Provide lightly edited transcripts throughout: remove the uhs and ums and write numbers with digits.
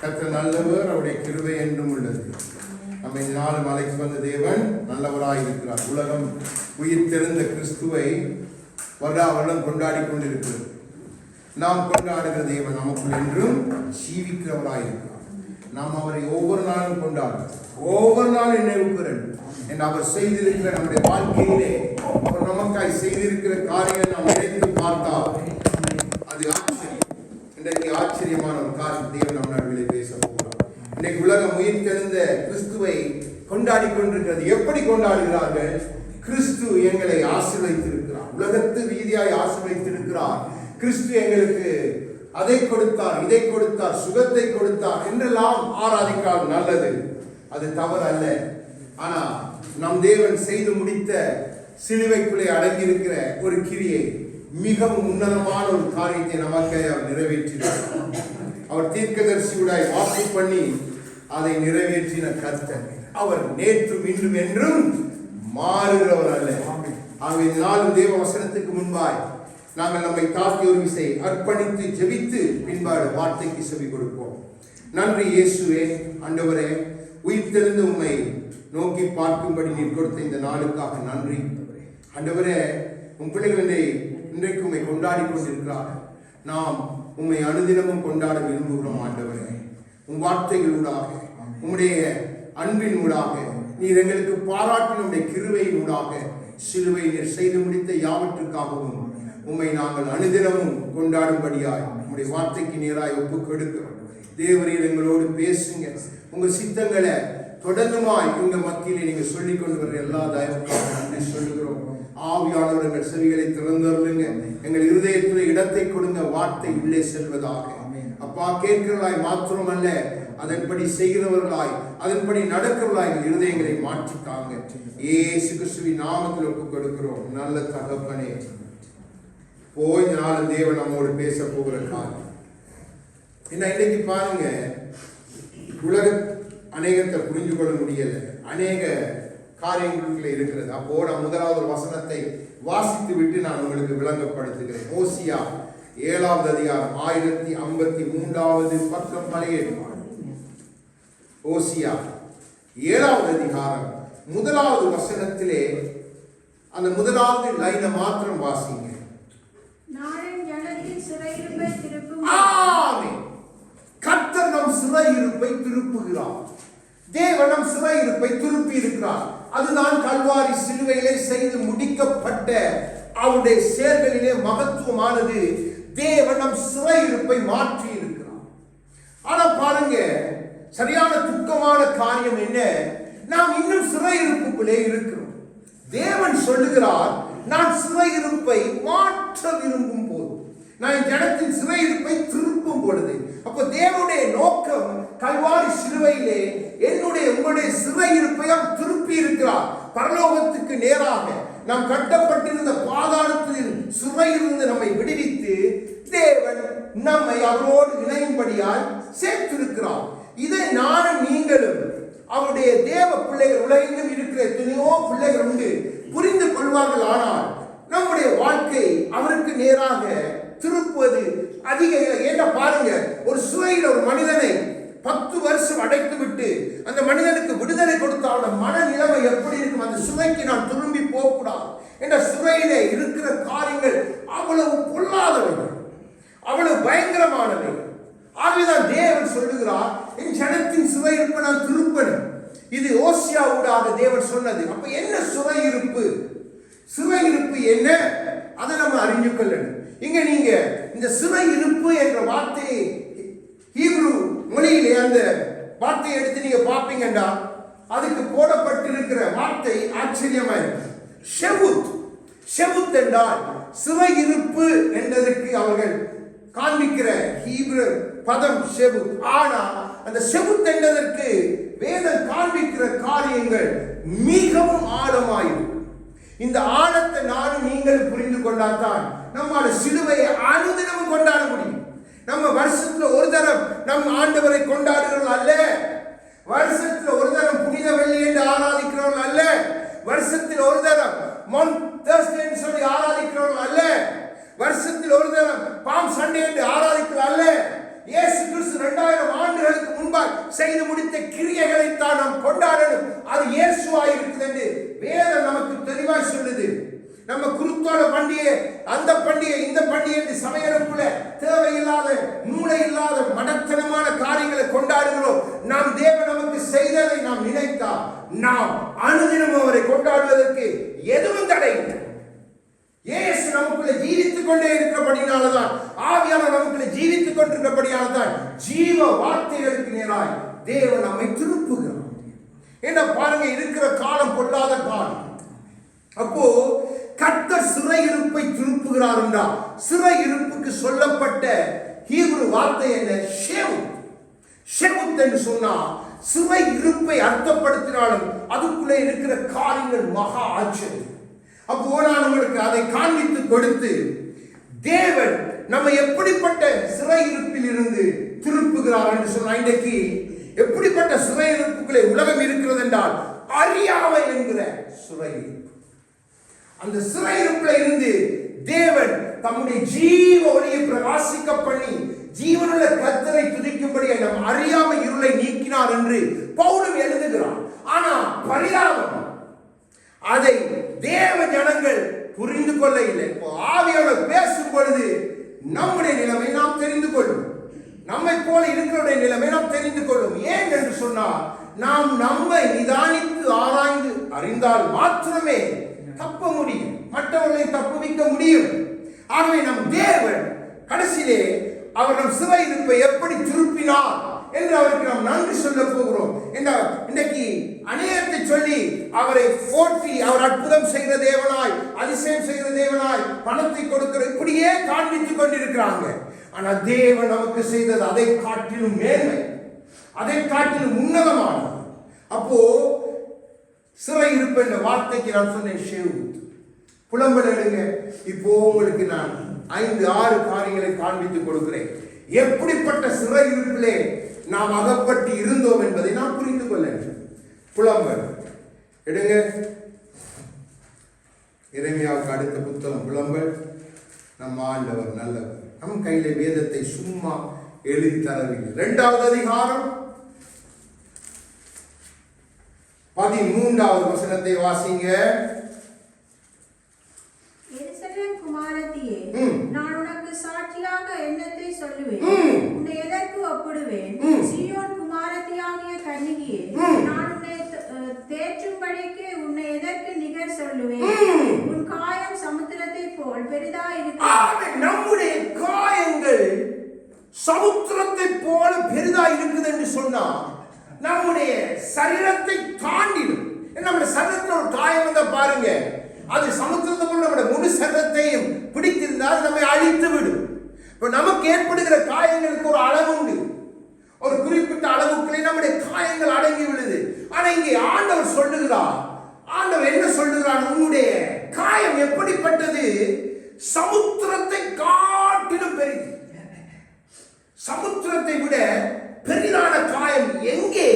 கர்த்தர் நல்லவர், அவருடைய கிருபை என்றும் உள்ளது. நம்ம இந்த நாளும் அழைத்து வந்த தேவன் நல்லவராய் இருக்கிறார். உலகம் உயிர் தெழுந்த கிறிஸ்துவை வருடா வருடம் கொண்டாடி கொண்டிருக்கிறது. நாம் கொண்டாடுகிற தேவன் நமக்குள் என்றும் ஜீவிக்கிறவராய் இருக்கிறார். நாம் அவரை ஒவ்வொரு நாளும் கொண்டாடுறோம், ஒவ்வொரு நாளும் நினைவுகிறோம் என்று அவர் செய்திருக்கிற நம்முடைய வாழ்க்கையிலே அவர் நமக்காய் செய்திருக்கிற காரியங்களை நாம் நினைத்து பார்த்தால் அது ஆச்சரியம். இன்றைக்கு ஆச்சரியமான ஒரு காரியம் தேவன் நம் நடுவிலே பேச போகிறார். இன்றைக்கு உலகம் உயிர் தெழுந்த கிறிஸ்துவை கொண்டாடி கொண்டிருக்கிறது. எப்படி கொண்டாடுகிறார்கள்? கிறிஸ்து எங்களை ஆசீர்வதித்திருக்கிறார், உலகத்து ரீதியாய் ஆசீர்வதித்திருக்கிறார். கிறிஸ்து எங்களுக்கு அதை கொடுத்தார், இதை கொடுத்தார், சுகத்தை கொடுத்தார் என்றெல்லாம் ஆராதிக்கால் நல்லது, அது தவறு அல்ல. ஆனா நம் தேவன் செய்து முடித்த சிலுவைக்குள்ளே அடங்கியிருக்கிற ஒரு கிரியை, மிகவும் உன்னதமான ஒரு காரியத்தை நமக்கு அவர் நிறைவேற்றினார். அவர் தீர்க்கதரிசியுடாய் வாக்கு பண்ணி அதை நிறைவேற்றின கர்த்தர். அவர் நேற்றும் இன்றும் என்றும் மாறுகிறவர் அல்ல. ஆகவே நாளும் தேவ வசனத்துக்கு முன்பாய் நாங்கள் நம்மை தாக்கி ஒரு விசை அர்ப்பணித்து ஜெபித்து பின்பாடு வார்த்தைக்கு செவி கொடுப்போம். நன்றி இயேசுவே. ஆண்டவரே, உயிர் தெழுந்து உம்மை நோக்கி பார்க்கும்படி நீர் கொடுத்த இந்த நாளுக்காக நன்றி. ஆண்டவரே, உன் பிள்ளைகள் இன்றைக்கு உம்மை கொண்டாடி கொண்டிருக்கிறார். நாம் உம்மை அனுதினமும் கொண்டாட விரும்புகிறோம். ஆண்டவரே, உன் வார்த்தைகளூடாக, உம்முடைய அன்பின் ஊடாக, நீர் எங்களுக்கு பாராட்டின உம்முடைய கிருபையின் ஊடாக, சிலுவை நீர் செய்து முடித்த யாவற்றுக்காகவும் உம்மை நாங்கள் அனுதினமும் கொண்டாடும்படியாய் உம்முடைய வார்த்தைக்கு நேராய் ஒப்புக் கொடுக்கிறோம். தேவரீர் எங்களோடு பேசுங்க. உங்க சித்தங்களை தொடர்ந்துமாய் உங்க மத்தியிலே நீங்க சொல்லிக் கொண்டு வர எல்லா தயவுக்காக நன்றி சொல்லுகிறோம். ஆவியானவர் எங்கள் செவிகளை திறந்தருளுங்க. எங்கள் இருதயத்தில் இடத்தை கொடுங்க, வார்த்தை உள்ளே செல்வதாக. அப்பா, கேட்கிறவர்களாய் மாத்திரமல்ல, அதன்படி செய்கிறவர்களாய், அதன்படி நடக்கிறவர்களாய் எங்கள் இருதயங்களை மாற்றிட்டாங்க. இயேசு கிறிஸ்துவின் நாமத்தில் ஒப்புக் கொடுக்கிறோம். நல்ல தகப்பனே, போய் நாளும் தேவன் நம்மோடு பேச போகிற காரியம் என்ன? இன்னைக்கு பாருங்க, உலக அநேகத்தை புரிந்து கொள்ள முடியல, அநேக காரியங்களுக்குள்ள இருக்கிறது. அப்போ நான் முதலாவது ஒரு வசனத்தை வாசித்து விட்டு நான் உங்களுக்கு விளங்கப்படுத்துகிறேன். ஓசியா 7வது அதிகாரம் 1053வது பக்கம் பழைய. ஓசியா 7வது அதிகாரம் 1வது வசனத்திலே அந்த முதலாவது லைனை மாத்திரம் வாசிங்க. கர்த்தர் நம் சிறையிருப்பை திருப்புகிறார். தேவன் நம் சிறையிருப்பை திருப்பி இருக்கிறார். அதுதான் கல்வாரி சிலுவையிலே செய்து முடிக்கப்பட்ட அவருடைய செயல்களிலே மகத்துவமானது. தேவன் நம் சிறையிருப்பை மாற்றி இருக்கிறார். ஆனா பாருங்க, சரியான துக்கமான காரியம் என்ன? நாம் இன்னும் சிறையிருப்புக்குள்ளே இருக்கிறோம். தேவன் சொல்லுகிறார், நான் சிறையிருப்பை மாற்ற விரும்பும் போது, நான் ஜனத்தின் சிறையிருப்பை திருப்பும் பொழுது, அப்போ தேவனுடைய நோக்கம் கல்வாரி சிலுவையிலே என்னுடைய உங்களுடைய சிறையிருப்பை அவர் திருப்பி இருக்கிறார். பரலோகத்துக்கு நேராக நாம் கட்டப்பட்டிருந்த பாதாளத்தில் சிறையிலிருந்து நம்மை விடுவித்து தேவன் நம்மை அவரோடு இணையும்படியால் சேர்த்திருக்கிறார். இதை நானும் நீங்களும் அவருடைய தேவ பிள்ளைகள், உலகெங்கும் இருக்கிற எத்தனையோ பிள்ளைகள் உண்டு, புரிந்து கொள்வார்கள். ஆனால் நம்முடைய வாழ்க்கை அவருக்கு நேராக திருப்புவது அதிக என்ன பாருங்க, ஒரு சிறையில் ஒரு மனிதனை 10 வருஷம் அடைத்து விட்டு அந்த மனிதனுக்கு விடுதலை கொடுத்தால் மனநிலைமை எப்படி இருக்கும்? அந்த சிறைக்கு நான் திரும்பி போகக்கூடாது என்ற சிறையிலே இருக்கிற காரியங்கள் அவ்வளவு பொல்லாதவைகள், அவ்வளவு பயங்கரமானவைகள். ஆகவேதான் தேவன் சொல்லுகிறார், என் ஜனத்தின் சிறையிருப்பை நான் திருப்பணும். இது ஓசியாவுடாக தேவன் சொன்னது. அப்ப என்ன சிறையிருப்பு? சிறையிருப்பு என்ன? அதை நம்ம அறிந்து கொள்ளணும். இங்க நீங்க இந்த சிறையிருப்பு என்ற வார்த்தையை ஹீப்ரு மொழியிலே அந்த வார்த்தையை எடுத்து நீங்க பார்ப்பீங்கன்னா அதுக்கு போடப்பட்டிருக்கிற வார்த்தை ஆச்சரியமா இருக்கு. ஷெவுத். ஷெவுத் என்றால் சிறையிருப்பு என்பதற்கு அவர்கள் காண்பிக்கிற ஹீப்ரு பதம் ஷெவுத். ஆனா அந்த ஷெவுத் என்பதற்கு வேதம் காண்பிக்கிற காரியங்கள் மிகவும் ஆழமாயிருக்கும். இந்த ஆழத்தை நானும் நீங்கள் புரிந்து கொண்டால்தான் நம்மால சிலுவையை அனுதினமும் கொண்டாட முடியும். நம்ம வருஷத்துல ஒரு தரம் நம் ஆண்டவரை கொண்டாடுகிறோம் அல்ல, வருஷத்துல ஒரு தரம் புனித வெள்ளி என்று ஆராதிக்கிறோம் அல்ல, வருஷத்தில் ஒரு தரம் தேர்ஸ்டே சொல்லி ஆராதிக்கிறோம் அல்ல, வருஷத்தில் ஒரு தரம் பாம் சண்டே என்று ஆராதிக்கிறோம் அல்ல. இயேசு கிறிஸ்து 2000 ஆண்டுகளுக்கு செய்து முடித்த கிரியைகளை தான் நாம் கொண்டாடணும். அது இயேசுவாய் இருக்குது என்று வேதம் நமக்கு தெளிவாய் சொல்லுது. நம்ம குருத்தோட பண்டிகை, அந்த பண்டிகை, இந்த பண்டிகை என்று சமையலுக்குள்ள தேவையில்லாத மூளை இல்லாத மடத்தனமான காரியங்களை கொண்டாடுகிறோம். நாம் தேவன் நமக்கு செய்ததை நாம் நினைத்தா நாம் அனுதினம் அவரை கொண்டாடுவதற்கு எதுவும் தடை இல்லை. இயேசு நமக்குள்ள ஜீவித்துக் கொண்டே இருக்கிறபடினால்தான், ஆவியானவர் நமக்குள்ள ஜீவித்துக் கொண்டிருக்கிறபடியால்தான் ஜீவ வார்த்தைகளுக்கு நேராய் தேவன் நம்மை திருப்புகிறார். என்ன பாருங்க, இருக்கிற காலம் பொல்லாத காலம். அப்போ கர்த்தர் சிறையிருப்பை திருப்புகிறார் என்றால், சிறையிருப்புக்கு சொல்லப்பட்ட ஹீப்ரு வார்த்தை என்ன? ஷெவுத். ஷெவுத் என்று சொன்னா சிறை இருப்பை அர்த்தப்படுத்தினாலும் அதுக்குள்ளே இருக்கிற காரியங்கள் மகா ஆச்சரியம். அப்போ நான் உங்களுக்கு அதை காண்பித்து கொடுத்து, தேவன் நம்ம எப்படிப்பட்ட சிறையிருப்பில் இருந்து திருப்புகிறார் என்று சொன்ன, இன்றைக்கு எப்படிப்பட்ட சிறையிருப்புகளை உலகம் இருக்கிறது என்றால் அறியாமை என்கிற சிறையிருப்பு. அந்த சிறையிருப்புல இருந்து தேவன் தம்முடைய ஜீவ ஒளியை பிரகாசிக்க பண்ணி ஜீவனுள்ள கர்த்தரை துதிக்கும்படி நம் அறியாமை இருளை நீக்கினார் என்று பவுலும் எழுதுகிறார். ஆனா பரிதாபம், அதை தேவ ஜனங்கள் புரிந்து கொள்ள இல்லை. இப்போ ஆவியானவர் பேசும் பொழுது நம்முடைய நிலைமை நாம் தெரிந்து கொள்ளும், நம்மை போல இருக்கிறவருடைய நிலைமை நாம் தெரிந்து கொள்ளும். ஏன் என்று சொன்னால், நாம் நம்மை நிதானித்து ஆராய்ந்து அறிந்தால் மாத்திரமே தப்ப முடியும், மற்றவர்களை தப்புவிக்க முடியும். ஆகவே நம் தேவன் கடைசியிலே அவர் நம் சிறையிருப்பை எப்படி திருப்பினார் என்று அவருக்கு நாம் நன்றி சொல்ல போகிறோம். இன்றைக்கு அநேகத்தை சொல்லி அவரை போற்றி, அவர் அற்புதம் செய்கிற தேவனாய், அதிசயம் செய்கிற தேவனாய், பணத்தை கொடுக்கிற இப்படியே காண்பித்துக் கொண்டிருக்கிறாங்க. ஆனால் தேவன் நமக்கு செய்தது அதை காட்டிலும் மேன்மை, அதை காட்டிலும் உன்னதமானது. அப்போ சிறையிருப்பு என்ற வார்த்தைக்கு நான் சொன்னேன் ஷெவுத், புலம்பல் எடுங்க. இப்போ உங்களுக்கு நான் 5-6 காரியங்களை காண்பித்துக் கொடுக்கிறேன். எப்படிப்பட்ட சிறையிருப்பிலே நாம் அகப்பட்டு இருந்தோம் என்பதை நாம் புரிந்து கொள்ள. புலம்பல் எடுங்க. எரேமியாவுக்கு அடுத்த புத்தகம் புலம்பல். நம் ஆண்டவர் நல்லவர், நம் கையில வேதத்தை சும்மா எழுதி தரவில்லை. 2வது அதிகாரம் 13வது வசனத்தை வாசிங்க. எருசலேம் குமாரத்தியே, நான் உனக்கு சாட்சியாக என்னத்தை சொல்லுவேன், உன்னை எதற்கு ஒப்பிடுவேன்? சீயோன் குமாரத்தியாகிய கன்னிகையே, நான் உன்னை தேற்றும்படிக்கு உன்னை எதற்கு நிகர் சொல்லுவேன்? உன் காயம் சமுத்திரத்தை போல் பெரிதா இருக்கிறது. நம்முடைய காயங்கள் சமுத்திரத்தை போல பெரிதா இருக்குது என்று சொன்னா, நம்முடைய சரீரத்தை தாண்டிடும். நம்முடைய சரீரத்தில் ஒரு காயம் வந்தா பாருங்க, அது சமுத்திரத்தை போல நம்முடைய முழு சரீரத்தையும் பிடித்திருந்தால் நம்மை அழித்து விடும். இப்ப நமக்கு ஏற்படுகிற காயங்களுக்கு ஒரு அளவு உண்டு, ஒரு குறிப்பிட்ட அளவுக்குள்ளே நம்முடைய காயங்கள் அடங்கி விடுது. ஆனா இங்கே ஆண்டவர் சொல்லுகிறார், ஆண்டவர் என்ன சொல்லுகிறார்? உன்னுடைய காயம் எப்படிப்பட்டது? சமுத்திரத்தை காட்டிலும் பெரிது. சமுத்திரத்தை விட பெரிதான காயம் எங்கே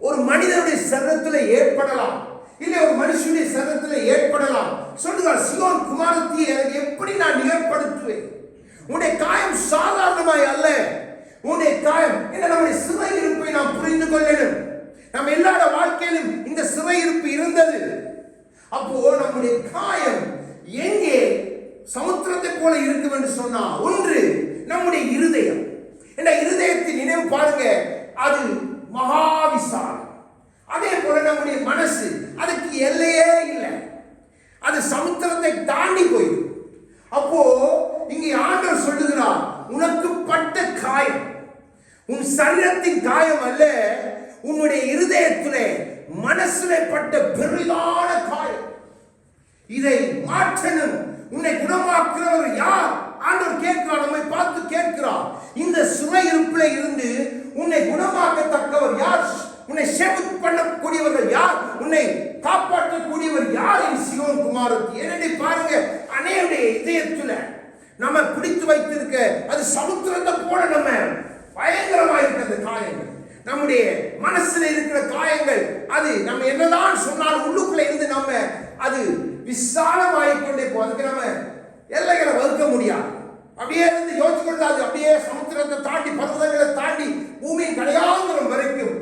ஒரு மனிதனுடைய சரீரத்தில் ஏற்படலாம், இல்லை ஒரு மனுஷனுடைய சரீரத்தில் ஏற்படலாம். சொல்லுகிறார், சீயோன் குமாரத்தியை எப்படி நான் நிகழ்படுத்துவேன்? உன்னுடைய காயம் சாதாரணமாய் அல்ல. உன்னுடைய காயம் என்ன? நம்முடைய சிறையிருப்பை நாம் புரிந்து கொள்ளணும். நம்ம எல்லாரோட வாழ்க்கையிலும் இந்த சிறையிருப்பு இருந்தது. அப்போ நம்முடைய காயம் எங்கே சமுத்திரத்தை போல இருக்கும் என்று சொன்னா, ஒன்று நம்முடைய இருதயம். இந்த இருதயத்தின் நினைவு பாருங்க, அது மகாவிசாலம். அதே போல நம்முடைய மனசு, அதுக்கு எல்லையே இல்லை, அது சமுத்திரத்தை தாண்டி போயிடும். அப்போ இங்கே ஆண்டவர் சொல்லுகிறார், உனக்கு பட்ட காயம் உன் சரீரத்தின் காயம் அல்ல, உன்னுடைய இருதயத்திலே மனசிலே பட்ட பெரிதான காயம். இதை மாற்றணும். உன்னை குணமாக்குறவர் யார்? ஆண்டவர் கேட்கிறார், நம்மை பார்த்து கேட்கிறார். இந்த சிறையிருப்பிலே இருந்து உன்னை குணமாக்கத்தக்கவர் யார்? உன்னை சேவ் பண்ணக்கூடியவர்கள் யார்? உன்னை காப்பாற்றக்கூடியவர் யார்? சீயோன் குமாரத்தி. என்னடி பாருங்க, அநேகருடைய இதயத்துல நம்ம பிடித்து வைத்திருக்க அது சமுத்திரத்தை போல நம்ம பயங்கரமா இருக்கிற காயங்கள், நம்முடைய மனசுல இருக்கிற காயங்கள், அது நம்ம என்னதான் சொன்னாலும் உள்ளுக்குள்ள இருந்து நம்ம அது விசாலமாயிக்கொண்டே போகும். அதுக்கு நம்ம எல்லைகளை வகுக்க முடியாது. அப்படியே இருந்து யோசிச்சு கொண்டு அது அப்படியே சமுத்திரத்தை தாண்டி, பர்வதங்களை தாண்டி, பூமியின் கடையாந்திரம் வரைக்கும்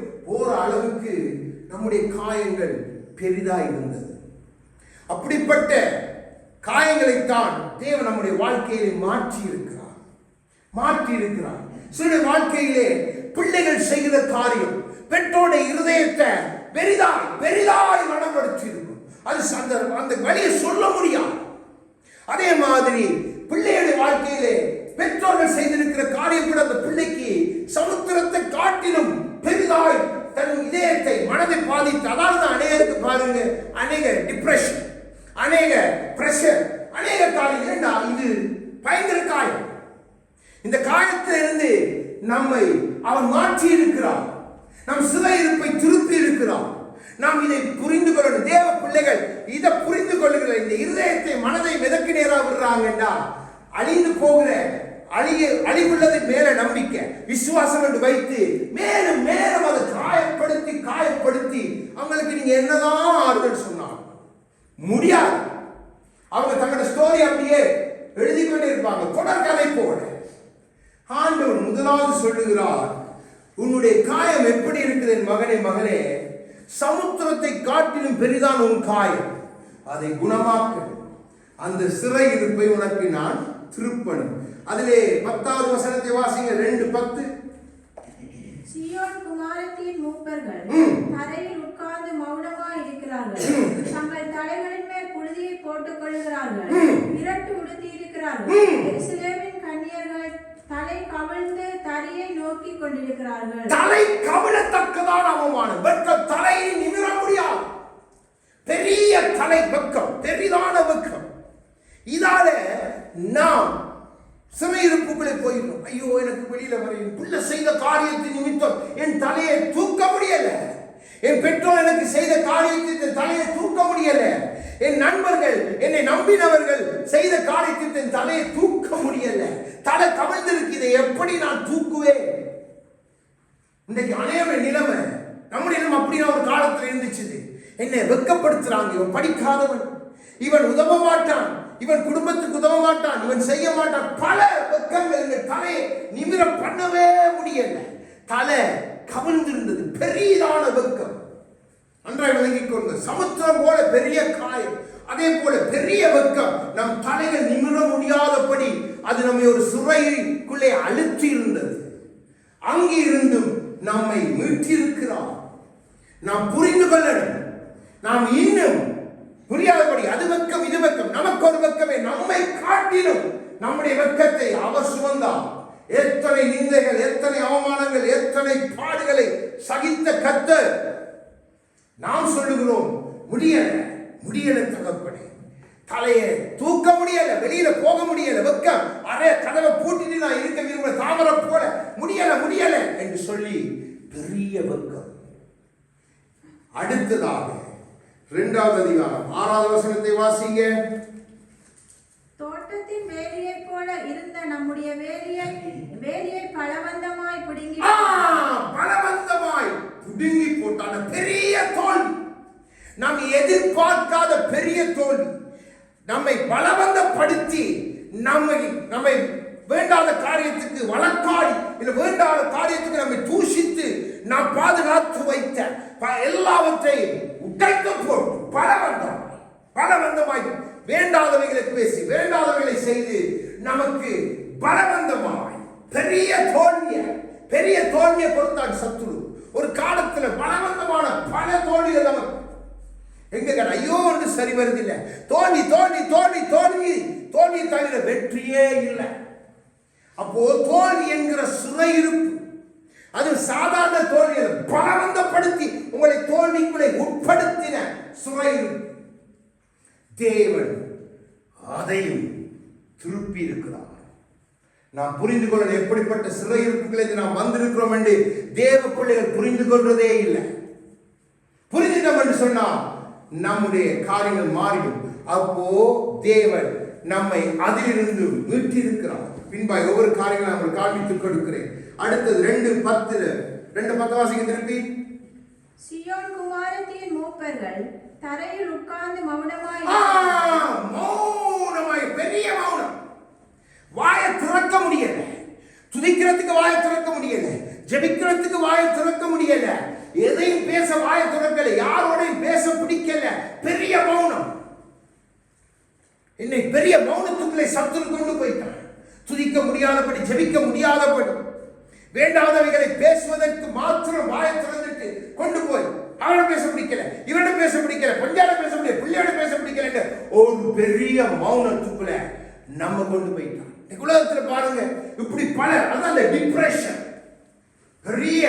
காயங்கள் பெரிதாய் இருந்தது. அப்படிப்பட்ட காயங்களைத்தான் தேவன் நம்முடைய வாழ்க்கையை மாற்றி இருக்கிறார். சில வாழ்க்கையிலே பிள்ளைகள் செய்கிற காரியம் பெற்றோருடைய இருதயத்தை பெரிதாய் மனப்படுத்தி இருக்கும். அது அந்த வழியை சொல்ல முடியாது. அதே மாதிரி பிள்ளைகளுடைய வாழ்க்கையிலே பெற்றோர்கள் செய்திருக்கிற காரியம் கூட அந்த பிள்ளைக்கு சமுத்திரத்தை காட்டிலும் பெரிதாய் தன் இதயத்தை மனதை பாதித்து, அதாவது அநேகருக்கு பாருங்க, அநேக டிப்ரெஷன், அநேக பிரஷர், அநேக காரியம். இது பயங்கர காயம். இந்த காயத்திலிருந்து நம்மை அவன் மாற்றி இருக்கிறார். நம் சிறையிருப்பை திருப்பி இருக்கிறார். நாம் இதை புரிந்து கொள்ளணும். தேவ பிள்ளைகள் இதை புரிந்து கொள்ளுகிற இந்த இருதயத்தை மனதை மிதக்கு நேரா விடுறாங்கன்னா அழிந்து போகிற அழிவுள்ளது மேல நம்பிக்கை விசுவாசம் என்று வைத்து மேலும் மேலும் அதை காயப்படுத்தி அவங்களுக்கு நீங்க என்னதான் ஆறுதல் சொன்னாலும் முடியாது. அவங்க தங்களோட ஸ்டோரி அப்படியே எழுதி கொண்டே இருப்பாங்க, தொடர்கதை போல. ஆண்டவர் முதலாவது சொல்லுகிறார், உன்னுடைய காயம் எப்படி இருக்குது என் மகனே, சமுத்திரத்தை காட்டிலும் பெரிதான் உன் காயம், அதை குணமாக்க அந்த சிறை இருப்பை உனக்கு நான் திருப்பணும். அதிலே 10வது வசனத்தை வாசிங்க, 2:10. சீயோன் குமாரத்தியின் மூப்பர்கள் தரையில் உட்கார்ந்து மௌனமாய் இருக்கிறார்கள். தங்கள் தலைகளின் மேல் புழுதியை போட்டுக் கொள்கிறார்கள். இரட்டு உடுத்தி இருக்கிறார்கள். எருசலேமின் கன்னியர்கள் தலை கவிழ்ந்து தரையை நோக்கி கொண்டிருக்கிறார்கள். தலை கவிழத்தக்கதான அவமானம், வெட்கம், தலையை நிமிர முடியாது. பெரிய தலை வெட்கம், பெரிதான வெட்கம். இதால நாம் சிறையிருப்புகளை போயிடும். ஐயோ, எனக்கு வெளியில வரையும் பிள்ளை செய்த காரியத்தின் நிமித்தம் என் தலையை தூக்க முடியல. என் பெற்றோர் எனக்கு செய்த காரியத்தின் தலையை தூக்க முடியல. என் நண்பர்கள், என்னை நம்பினவர்கள் செய்த காரியத்தின் தலையை தூக்க முடியல. தலை கவிழ்ந்திருக்கு, இதை எப்படி நான் தூக்குவேன்? இன்றைக்கு அநேக நிலைமை, நம்முடைய நிலைமை அப்படின்னா ஒரு காலத்தில் இருந்துச்சு. என்னை வெட்கப்படுத்துறாங்க. இவன் படிக்காதவன், இவன் உதவ மாட்டான், இவன் குடும்பத்துக்கு உதவ மாட்டான், இவன் செய்ய மாட்டான். பல வெட்கங்கள் இந்த தலையை நிமிர பண்ணவே முடியல. தலை கவிழ்ந்திருந்தது, பெரியதான வெட்கம். நன்றாய் விளங்கிக் கொள்ளுங்க. சமுத்திரம் போல பெரிய காயம், அதே போல பெரிய வெட்கம். நம் தலைகள் நிமிர முடியாதபடி அது நம்மை ஒரு சிறைக்குள்ளே அழுத்தி இருந்தது. அங்கே இருந்தும் நம்மை மீட்டிருக்கிறார். நாம் புரிந்து கொள்ளணும். நாம் இன்னும் புரியாதபடி அது வெட்கம், இது வெட்கம். நமக்கு ஒரு வெட்கமே, நம்மை காட்டிலும் நம்முடைய வெட்கத்தை அவர் சுமந்தார். எத்தனை நிந்தைகள், எத்தனை அவமானங்கள், எத்தனை பாடுகளை சகித்த கர்த்தர். நாம் சொல்லுகிறோம், முடியல தகப்பனே, தலையை தூக்க முடியல, வெளியில போக முடியல, வெட்கம், அரே கதவை பூட்டிட்டு நான் இருக்க விரும்ப தாமரை போல முடியல என்று சொல்லி பெரிய வெட்கம். அடுத்ததாக 2வது அதிகாரம் 6வது வசனத்தை வாசிங்க. தோட்டத்தின் வேலியை போல இருந்த நம்முடைய வேலியை பலவந்தமாய் பிடுங்கி போட்டான பெரிய தோல்வி, நாம் எதிர்பார்க்காத பெரிய தோல்வி, நம்மை பலவந்தப்படுத்தி நம்மை வேண்டாத காரியத்துக்கு வழக்காடி, இல்லை வேண்டாத காரியத்துக்கு நம்மை தூஷித்து நாம் பாதுகாத்து வைத்த எல்லாவற்றையும் உடைத்து போட்டு பலவந்தமாய் வேண்டாதவைகளை பேசி, வேண்டாதவைகளை செய்து நமக்கு பலவந்தமாய் பெரிய தோல்வியை கொடுத்தான் சத்துரு. ஒரு காலத்தில் பலவந்தமான பல தோல்விகள் நமக்கு எங்க ஐயோ ஒன்று சரி வருதில்லை. தோல்வி தவிர வெற்றியே இல்லை. அப்போ தோல்வி என்கிற சிறையிருப்பு, அது சாதாரண தோல்வி, பலவந்தப்படுத்தி உங்களை தோல்விக்குள்ளே உட்படுத்தின சிறையிருப்பு. தேவன் அதையும் திருப்பி இருக்கிறார். நாம் புரிந்து கொள்ள எப்படிப்பட்ட சிறையிருப்புகளை நாம் வந்திருக்கிறோம் என்று தேவ பிள்ளைகள் புரிந்து கொள்றதே இல்லை. புரிந்துட்டோம் என்று சொன்னால் நம்முடைய காரியங்கள் மாறிடும். அப்போ தேவன் நம்மை அதிலிருந்து மீட்டிருக்கிறார். பின்பாய் ஒவ்வொரு காரியங்களும் நான் காண்பித்துக் கொடுக்கிறேன். அடுத்தது 2:10 வாசிக்க திருப்பி. சீயோன் குமாரத்தியின் மூப்பர்கள் தரையில் உட்கார்ந்து மௌனமாய் பெரிய மௌனம். வாயை திறக்க முடியல, துதிக்கிறதுக்கு வாயை திறக்க முடியல, ஜெபிக்கிறதுக்கு வாயை திறக்க முடியல, எதையும் பேச வாயை திறக்கல, யாரோடையும் பேச பிடிக்கல, பெரிய மௌனம். என்னை பெரிய மௌனத்துக்குள்ளே சத்துரு கொண்டு போயிட்டான். துதிக்க முடியாதபடி, ஜெபிக்க முடியாதபடி, வேண்டாதவைகளை பேசுவதற்கு மாத்திரம் வாயை திறந்துட்டு கொண்டு போய் அவனை பேச பிடிக்கல, இவனை பேச பிடிக்கல, பஞ்சாட பேச முடியல, பிள்ளையோட பேச பிடிக்கல, ஒரு பெரிய மௌனத்துக்குள்ள நம்ம கொண்டு போயிட்டான். உலகத்துல பாருங்க இப்படி பல, அதான் அந்த டிப்ரெஷன் பெரிய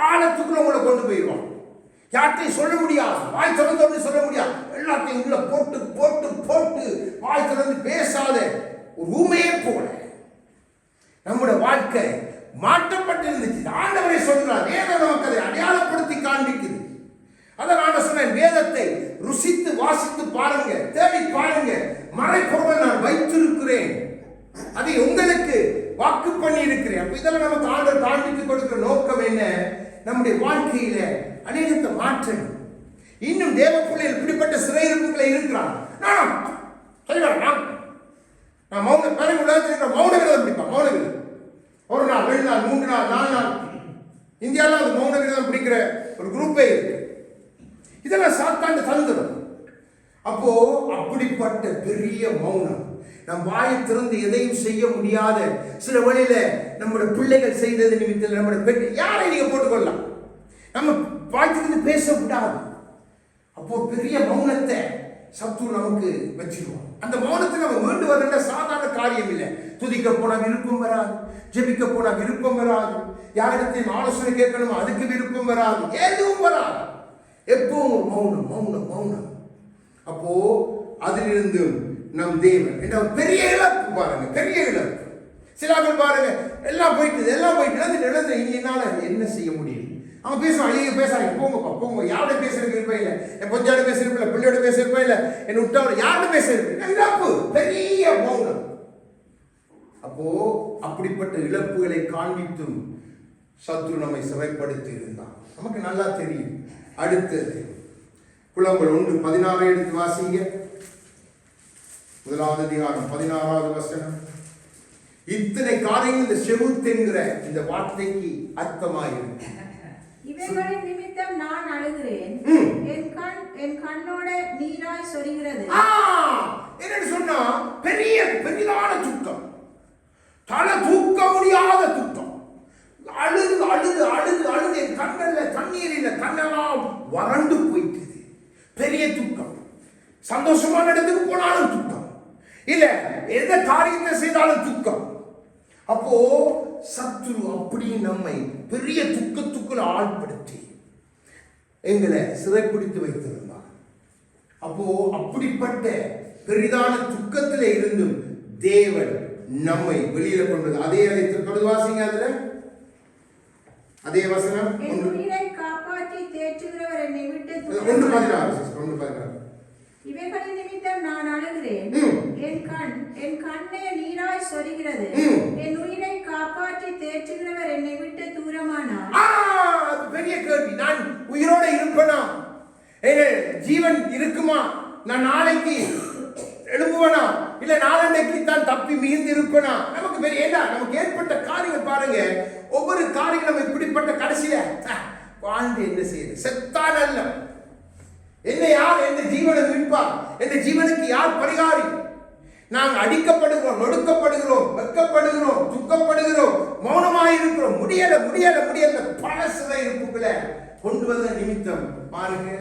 ஆழத்துக்குள்ள உங்களை கொண்டு போயிடுவான். யார்ட்டையும் சொல்ல முடியாது, வாய் திறந்து சொல்ல முடியாது, எல்லாத்தையும் உள்ள போட்டு போட்டு போட்டு வாய் திறந்து பேசாத ஒரு ஊமையே போல நம்முடைய வாழ்க்கை மாற்றப்பட்டு இருந்துச்சு. ஆண்டவரை சொல்றார், வேதம் நமக்கு அதை அடையாளப்படுத்தி காண்பிக்குது. அதை நான் சொன்னேன், வேதத்தை ருசித்து வாசித்து பாருங்க, தேடி பாருங்க, மறைபொருள் நான் வைத்திருக்கிறேன், அதை உங்களுக்கு வாக்கு பண்ணி இருக்கிறேன். அப்ப இதெல்லாம் நமக்கு ஆண்டவர் காண்பித்து கொடுக்கிற நோக்கம் என்ன? நம்முடைய வாழ்க்கையில அநேகத்தை மாற்றணும். இன்னும் தேவ பிள்ளைகள் இப்படிப்பட்ட சிறையிருப்புகளை இருக்கிறான். நான் மௌன பிறகு உலகத்தில் மௌன விரதம் பிடிப்பான். மௌன விரதம் ஒரு நாள், 2 நாள், 3 நாள், 4 நாள். இந்தியாவில் அது மௌன விரதம் பிடிக்கிற ஒரு குரூப்பே இருக்கு. இதெல்லாம் சாத்தாண்டு தந்துடும். அப்போ அப்படிப்பட்ட பெரிய மௌனம், நம் வாயை திறந்து எதையும் செய்ய முடியாத, சில வழியில நம்முடைய பிள்ளைகள் செய்தது நிமித்தம் நம்முடைய பெற்று யாரை நீங்க போட்டுக்கொள்ளலாம், நம்ம வாய்த்திருந்து பேச விடாது. அப்போ பெரிய மௌனத்தை சத்துரு நமக்கு வச்சிருவோம். அந்த மௌனத்தை நம்ம மீண்டு வர சாதாரண காரியம் இல்லை. துதிக்க போனா விருப்பம் வராது, ஜெபிக்க போனா விருப்பம் வராது, யாரிடத்தையும் ஆலோசனை கேட்கணும் அதுக்கு விருப்பம் வராது, எதுவும் வராது. எப்பவும் மௌனம் மௌனம் மௌனம். அப்போ அதிலிருந்து நம் தேவன் என்ற பெரிய இழப்பு பாருங்க, பெரிய இழப்பு. சிலாக்கள் பாருங்க, எல்லாம் போயிட்டு இழந்து என்னால என்ன செய்ய முடியும்? அவன் பேசுவான், ஐயோ பேசுறாங்க, போங்கப்பா போங்க, யாரோட பேசுறதுக்கு இருப்பா இல்லை, என் கொஞ்சோட பேசுறப்ப இல்லை, பிள்ளையோட பேசுறப்ப இல்லை, என் விட்டவரை யாரோட பேசுறது, இழப்பு, பெரிய மௌனம். அப்போ அப்படிப்பட்ட இழப்புகளை காண்பித்தும் சத்துரு நம்மை சிறைப்படுத்தி இருந்தான். நமக்கு நல்லா தெரியும். அடுத்தது புலம்பல் 1:16 எடுத்து வாசிங்க. 1வது அதிகாரம் 16வது வசனம். இத்தனை காரியங்கள் இந்த செவுத் என்கிற இந்த வார்த்தைக்கு அர்த்தமாயிருக்கு. இவைகளின் நிமித்தம் நான் அழுகிறேன், என் கண்ணோட நீராய் சொரிகிறது. என்ன சொன்னா, பெரிதான துக்கம், தலை தூக்க முடியாத துக்கம், அழுது அழுது அழுது அழுது என் கண்ணல்ல தண்ணீர் இல்ல, கண்ணெல்லாம் வறண்டு போயிட்டு, பெரிய துக்கம். சந்தோஷமான இடத்துக்கு போனாலும் துக்கம், இல்ல எந்த காரியத்தை செய்தாலும் துக்கம். அப்போ சத்துரு அப்படி நம்மை பெரிய துக்கத்துக்குள் ஆழ்படுத்தி எங்களை சிறைப்பிடித்து வைத்திருந்தார். அப்போ அப்படிப்பட்ட பெரிதான துக்கத்திலே இருந்தும் தேவன் நம்மை வெளியில கொண்டது. அதே தொடர்ந்து வாசிங்க. அதுல அதே வசனம், காப்பாற்றி தேற்றுகிறவர் என்னை விட்டு 1:16. இவைகளின் நிமித்தம் நான் அழுகிறேன், என் கண்ணே நீராய் சொரிகிறது, என் உயிரை காப்பாற்றி தேற்றுகிறவர் என்னை விட்டு தூரமானார். பெரிய கேள்வி. நான் உயிரோட இருப்பேனா? ஜீவன் இருக்குமா? நான் நாளைக்கு எழுப்புவனா? இல்ல நாளன்னைக்கு தான் தப்பி மிகுந்து இருப்பேனா? நமக்கு பெரிய நமக்கு ஏற்பட்ட காரியங்கள் பாருங்க. ஒவ்வொரு காரியம் நம்ம இப்படிப்பட்ட கடைசியில வாழ்ந்து என்ன செய்யுது? செத்தான் அல்ல, என்ன யார் எந்த ஜீவனை மீட்பார்? எந்த ஜீவனுக்கு யார் பரிகாரி? நாங்கள் அடிக்கப்படுகிறோம், நொடுக்கப்படுகிறோம், வெட்கப்படுகிறோம், துக்கப்படுகிறோம், மௌனமாயிருக்கிறோம், முடியல முடியல முடியல, பல சிறையிருப்புகளை கொண்டு வந்த நிமித்தம் பாருங்க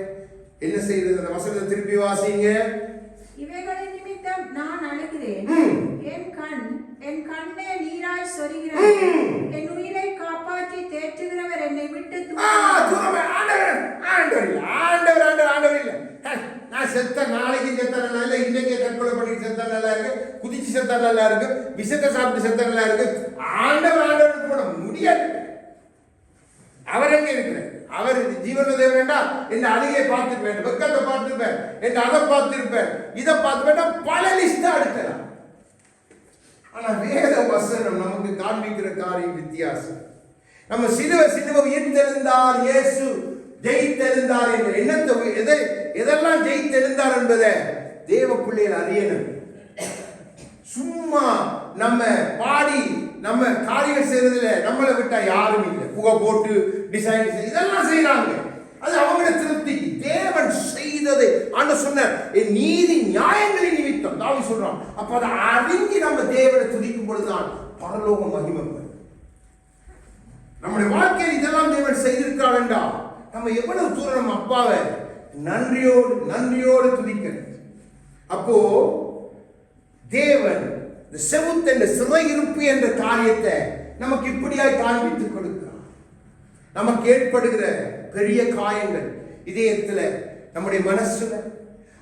என்ன செய்யறது. அந்த வசனத்தை திருப்பி வாசிங்க. இவைகளின் நிமித்தம் நான் அழுகிறேன், என் கண்ணே நீராய் சொரிகிறது, என் உயிரை காப்பாற்றி தேற்றுகிறவர் என்னை விட்டு ஆண்டவர் இல்ல. நான் செத்த நாளைக்கு செத்த நல்லா இல்ல, இன்னைக்கு தற்கொலை பண்ணி செத்த நல்லா இருக்கு, குதிச்சு செத்த நல்லா இருக்கு, விஷத்தை சாப்பிட்டு செத்த நல்லா இருக்கு. ஆண்டவர் போட முடியாது. அவர் எங்க இருக்கிறார்? அவர் ஜீவன தேவன்டா என் அழுகையை பார்த்துருப்பேன், வெக்கத்தை பார்த்துருப்பேன், என் அதை பார்த்திருப்பேன், இதை பார்த்துப்பேன், பல லிஸ்டா எடுக்கலாம். ஆனா வேத வசனம் நமக்கு காண்பிக்கிற காரியம் வித்தியாசம். நம்ம சிலுவை உயிர்த்தெழுந்தார், இயேசு ஜெயித்தெழுந்தார் என்ற எண்ணத்தை எதெல்லாம் ஜெயித்தெழுந்தார் என்பதை தேவ பிள்ளைகள் அறியணும். சும்மா நம்ம பாடி நம்ம காரியம் செய்யறதுல நம்மளை விட்டா யாரும் இல்லை. புகை போட்டு டிசைன் இதெல்லாம் செய்யறாங்க. அது அவங்களோட திருப்திக்கு. தேவன் செய்ததை ஆண்டவர் சொன்னார், என் நீதி நியாயங்களின் நிமித்தம் தாவீது சொல்றான். அப்ப அதை அறிஞ்சு நம்ம தேவனை துதிக்கும் பொழுதுதான் பரலோக மகிமை. நம்முடைய வாழ்க்கையில் இதெல்லாம் தேவன் செய்திருக்கிறார் என்றால் நம்ம எவ்வளவு தூரம் நம்ம அப்பாவை நன்றியோடு துதிக்கணும். அப்போ தேவன் இந்த செவுத்த இந்த சிறையிருப்பு என்ற காரியத்தை நமக்கு இப்படியாய் காண்பித்துக் கொடுக்கிறார். நமக்கு ஏற்படுகிற பெரிய காயங்கள் இதயத்துல, நம்முடைய மனசுல,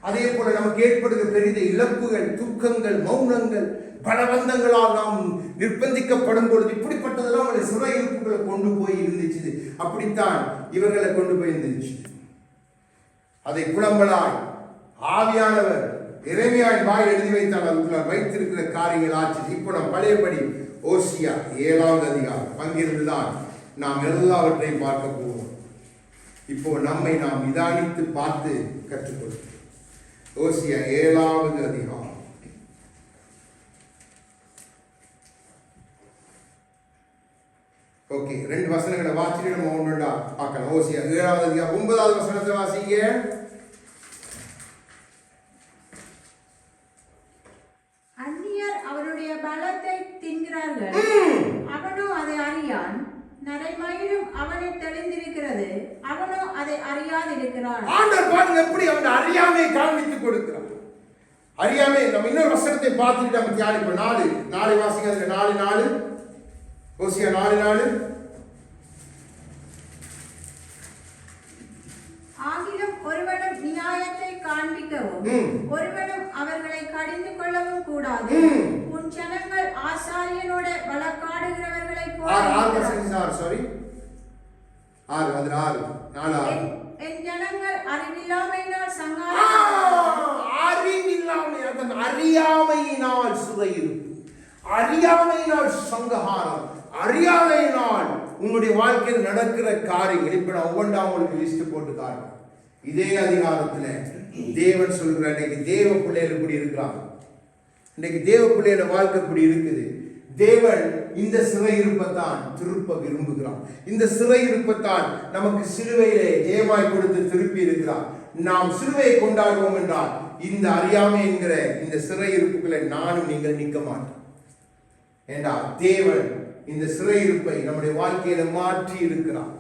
அதே போல நமக்கு ஏற்படுகிற பெரிய இழப்புகள், துக்கங்கள், மௌனங்கள், பலவந்தங்களால் நாம் நிர்பந்திக்கப்படும் பொழுது இப்படிப்பட்டதெல்லாம் அவருடைய சிறையிருப்புகளை கொண்டு போய் இருந்துச்சு. அப்படித்தான் இவர்களை கொண்டு போய் இருந்துச்சு. அதை புலம்பலாய் ஆவியானவர் எரேமியாவின் வாயில் எழுதி வைத்தால் அதுக்குள்ள வைத்திருக்கிற காரியங்கள் ஆச்சு. இப்போ நாம் பழையபடி ஓசியா 7ஆம் அதிகாரம் பங்கிருந்துதான் நாம் எல்லாவற்றையும் பார்க்க போவோம். இப்போ நம்மை நாம் நிதானித்து பார்த்து கற்றுக்கொள்வோம். ஓசியா 7ஆவது அதிகாரம். ஓகே, 2 வசனங்களை வாசிட்டு நம்ம ஒன்றுண்டா பார்க்கலாம். ஓசியா 7ஆவது அதிகாரம் 9வது வசனத்தை வாசிங்க. அந்நியர் அவருடைய பலத்தை தின்கிறார்கள், அவனோ அதை அறியான். நரைமயிரும் அவனை தெளிந்திருக்கிறது, அவனோ அதை அறியாதிருக்கிறான். ஆண்டவர் பாருங்க எப்படி அவன் அறியாமையை காண்பித்துக் கொடுக்கிறான். அறியாமை. நம்ம இன்னொரு வசனத்தை பார்த்துட்டு நம்ம தியானிப்போம். 4 வாசிங்க. அதுல 4 ஓசியா 4. ஆகிலும் ஒருவனும் நியாயத்தை காண்பிக்கவும் ஒருவனும் அவர்களை கடிந்து கொள்ளவும் கூடாது. உன் ஜனங்கள் ஆசாரியனோட வழக்காடுகிறவர்களை என் ஜனங்கள் அறிவில்லாமையினால் அறியாமையினால் சிறையிருப்பு, அறியாமையினால் சங்கஹாரம், அறியாமையினால் உங்களுடைய வாழ்க்கையில் நடக்கிற காரியங்கள். இப்ப நான் ஒவ்வொன்றா உங்களுக்கு லிஸ்ட் போட்டு காரணம். இதே அதிகாரத்துல தேவன் சொல்கிறார், இன்னைக்கு தேவ பிள்ளைகள் இப்படி இருக்கிறாங்க. இன்னைக்கு தேவ பிள்ளையோட வாழ்க்கை இப்படி இருக்குது. தேவன் இந்த சிறையிருப்பத்தான் திருப்ப விரும்புகிறான். இந்த சிறையிருப்பத்தான் நமக்கு சிலுவையிலே ஜெயமாய் கொடுத்து திருப்பி இருக்கிறார். நாம் சிலுவையை கொண்டாடுவோம் என்றால் இந்த அறியாமை என்கிற இந்த சிறையிருப்புகளை நானும் நீங்கள் நிற்க மாட்டோம். என்றால் தேவன் இந்த சிறையிருப்பை நம்முடைய வாழ்க்கையில மாற்றி இருக்கிறார்.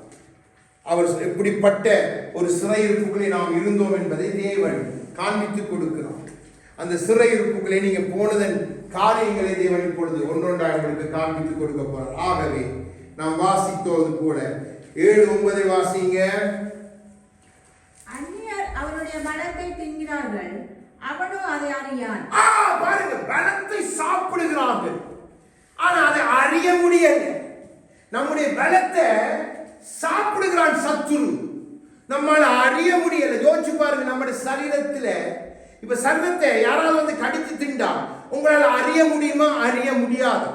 அவர் எப்படிப்பட்ட ஒரு சிறையிருப்புகளை நாம் இருந்தோம் என்பதை தேவன் காண்பித்துக் கொடுக்கிறார். அந்த சிறையிருப்புகளை நீங்க போனதன் காரியங்களை தேவன் இப்பொழுது ஒன்றொன்றாக உங்களுக்கு காண்பித்துக் கொடுக்க போறார். ஆகவே நாம் வாசித்தோது போல 7-9 வாசிங்க. அந்நியர் அவருடைய பலத்தை தின்கிறார்கள், அவனோ அதை அறியான். பாருங்க, பலத்தை சாப்பிடுகிறார்கள், ஆனா அதை அறிய முடியல. நம்முடைய பலத்தை சாப்பிடுகிறான் சத்துரு, நம்மால அறிய முடியல. யோசிச்சு பாருங்க, நம்முடைய சரீரத்துல இப்ப சர்வத்தை யாராவது வந்து கடித்து திண்டா உங்களால அறிய முடியுமா? அறிய முடியாது.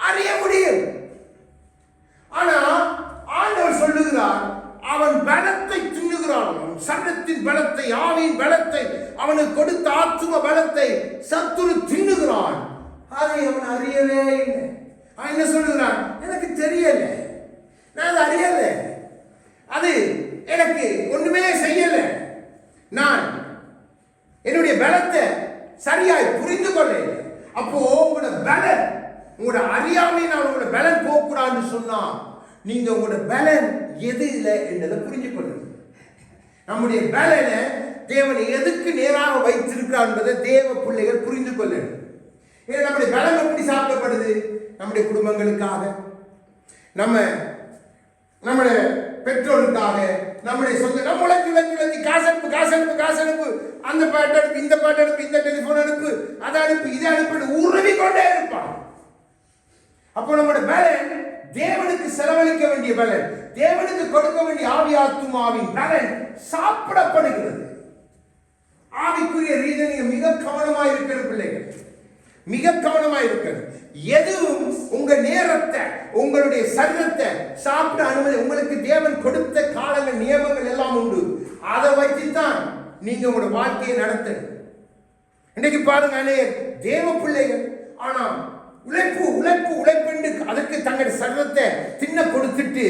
அறிய முடியும். ஆனா ஆண்டவர் சொல்லுகிறார், அவன் பலத்தை தின்னுகிறான். சர்வத்தின் பலத்தை, ஆவியின் பலத்தை, அவனுக்கு கொடுத்த ஆத்தும பலத்தை சத்துரு தின்னுகிறான். அதை அவன் அறியவே இல்லை. அவன் என்ன சொல்லுகிறான்? எனக்கு தெரியல, நான் அதை அறியல, அது எனக்கு ஒண்ணுமே செய்யல, நான் என்னுடைய பலத்தை சரியாய் புரிந்து கொள்ள. அப்போ உங்களோட பலன், உங்களோட அறியாமையினால் உங்களோட பலன் போகக்கூடாதுன்னு சொன்னா நீங்க உங்களோட பலன் எது இல்லை என்றதை புரிஞ்சு கொள்ளுங்க. நம்முடைய பலனை தேவன் எதுக்கு நேராக வைத்திருக்கிறார் என்பதை தேவ பிள்ளைகள் புரிந்து கொள்ளணும். ஏன்னா நம்முடைய பலம் எப்படி சாப்பிடப்படுது? நம்முடைய குடும்பங்களுக்காக, நம்முடைய பெற்றோருக்காக, நம்முடைய சொந்த, நம்மளை கிளம்பி காசு அனுப்பு, அந்த பாட்டு அனுப்பு, இந்த பாட்டு அனுப்பு, இந்த டெலிபோன் அனுப்பு, அதை அனுப்பு, இதை அனுப்பு, உருவி கொண்டே இருப்பான். அப்போ நம்முடைய பலன் தேவனுக்கு செலவழிக்க வேண்டிய பலன், தேவனுக்கு கொடுக்க வேண்டிய ஆவி ஆத்துமாவின் பலன் சாப்பிடப்படுகிறது. ஆவிக்குரிய ரீதியை மிக கவனமாக இருக்கிற பிள்ளைகள், மிக கவனமாக இருக்கிறது. எதுவும் உங்க நேரத்தை, உங்களுடைய சரீரத்தை சாப்பிட அனுமதி. உங்களுக்கு தேவன் கொடுத்த காலங்கள், நியமங்கள் எல்லாம் உண்டு. அதை வைத்துத்தான் நீங்க உங்களோட வாழ்க்கையை நடத்த. இன்னைக்கு பாருங்க, தேவ பிள்ளைகள், ஆனா உழைப்பு உழைப்பு உழைப்பு அதுக்கு தங்கள் சர்வத்தை தின்ன கொடுத்துட்டு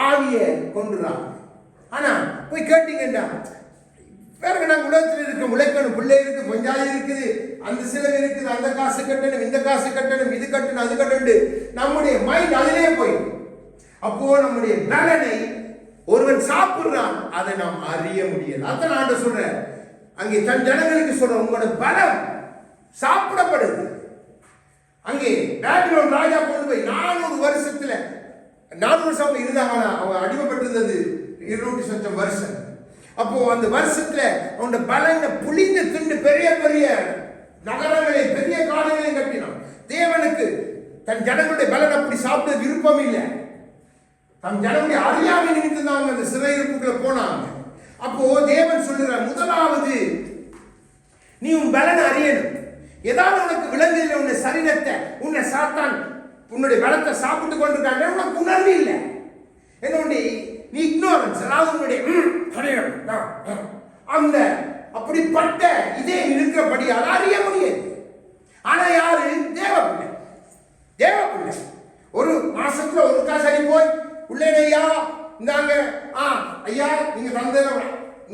ஆவியை கொண்டுறாங்க. ஆனா போய் கேட்டீங்கன்னா வேற நாங்கள் உலகத்தில் இருக்க உழைக்கணும், பிள்ளை இருக்கு, பஞ்சாயத்து இருக்குது, அந்த செலவு இருக்குது, அந்த காசு கட்டணும், இந்த காசு கட்டணும், இது கட்டணும், அது கட்டணும், நம்முடைய மைண்ட் அதிலே போயிடும். அப்போ நம்முடைய பலனை ஒருவன் சாப்பிடுறான், அதை நாம் அறிய முடியல. அதான் நான் சொல்றேன், அங்கே தன் ஜனங்களுக்கு சொல்றேன், உங்களோட பலம் சாப்பிடப்படுது. அங்கே பேபிலோன் ராஜா கொண்டு போய் 400 வருஷத்துல 400 வருஷம் இருந்தாங்க. அவங்க அடிமைப்பட்டிருந்தது 200 சொச்சம் வருஷம். அப்போ அந்த வருஷத்துல அவனோட பலனை புளிந்து திண்டு பெரிய பெரிய நகரங்களை பெரிய காடுகளையும் கட்டினான். தேவனுக்கு தன் ஜனங்களுடைய பலன் அப்படி சாப்பிட விருப்பம் இல்லை. தன் ஜனங்களுடைய அறியாமை நிமித்தம் தான் அவங்க அந்த சிறையிருப்புக்குள்ள போனாங்க. அப்போ தேவன் சொல்லுற, முதலாவது நீ உன் பலனை அறியணும். ஏதாவது உனக்கு விலங்குல உன்னை சரீரத்தை உன்னை சாத்தான் உன்னுடைய பலத்தை சாப்பிட்டு கொண்டிருக்காங்க, உனக்கு உணர்வு இல்லை. என்னுடைய நீ இக்னோரன்ஸ், அதாவது உன்னுடைய அந்த அப்படிப்பட்ட இதே இருக்கிறபடியால் அறிய முடியாது. ஆனா யாரு? தேவப்பிள்ளை. தேவப்பிள்ளை ஒரு மாசத்துல ஒரு காசடி போய் உள்ளே ஐயா இந்தாங்க, ஐயா நீங்க தந்த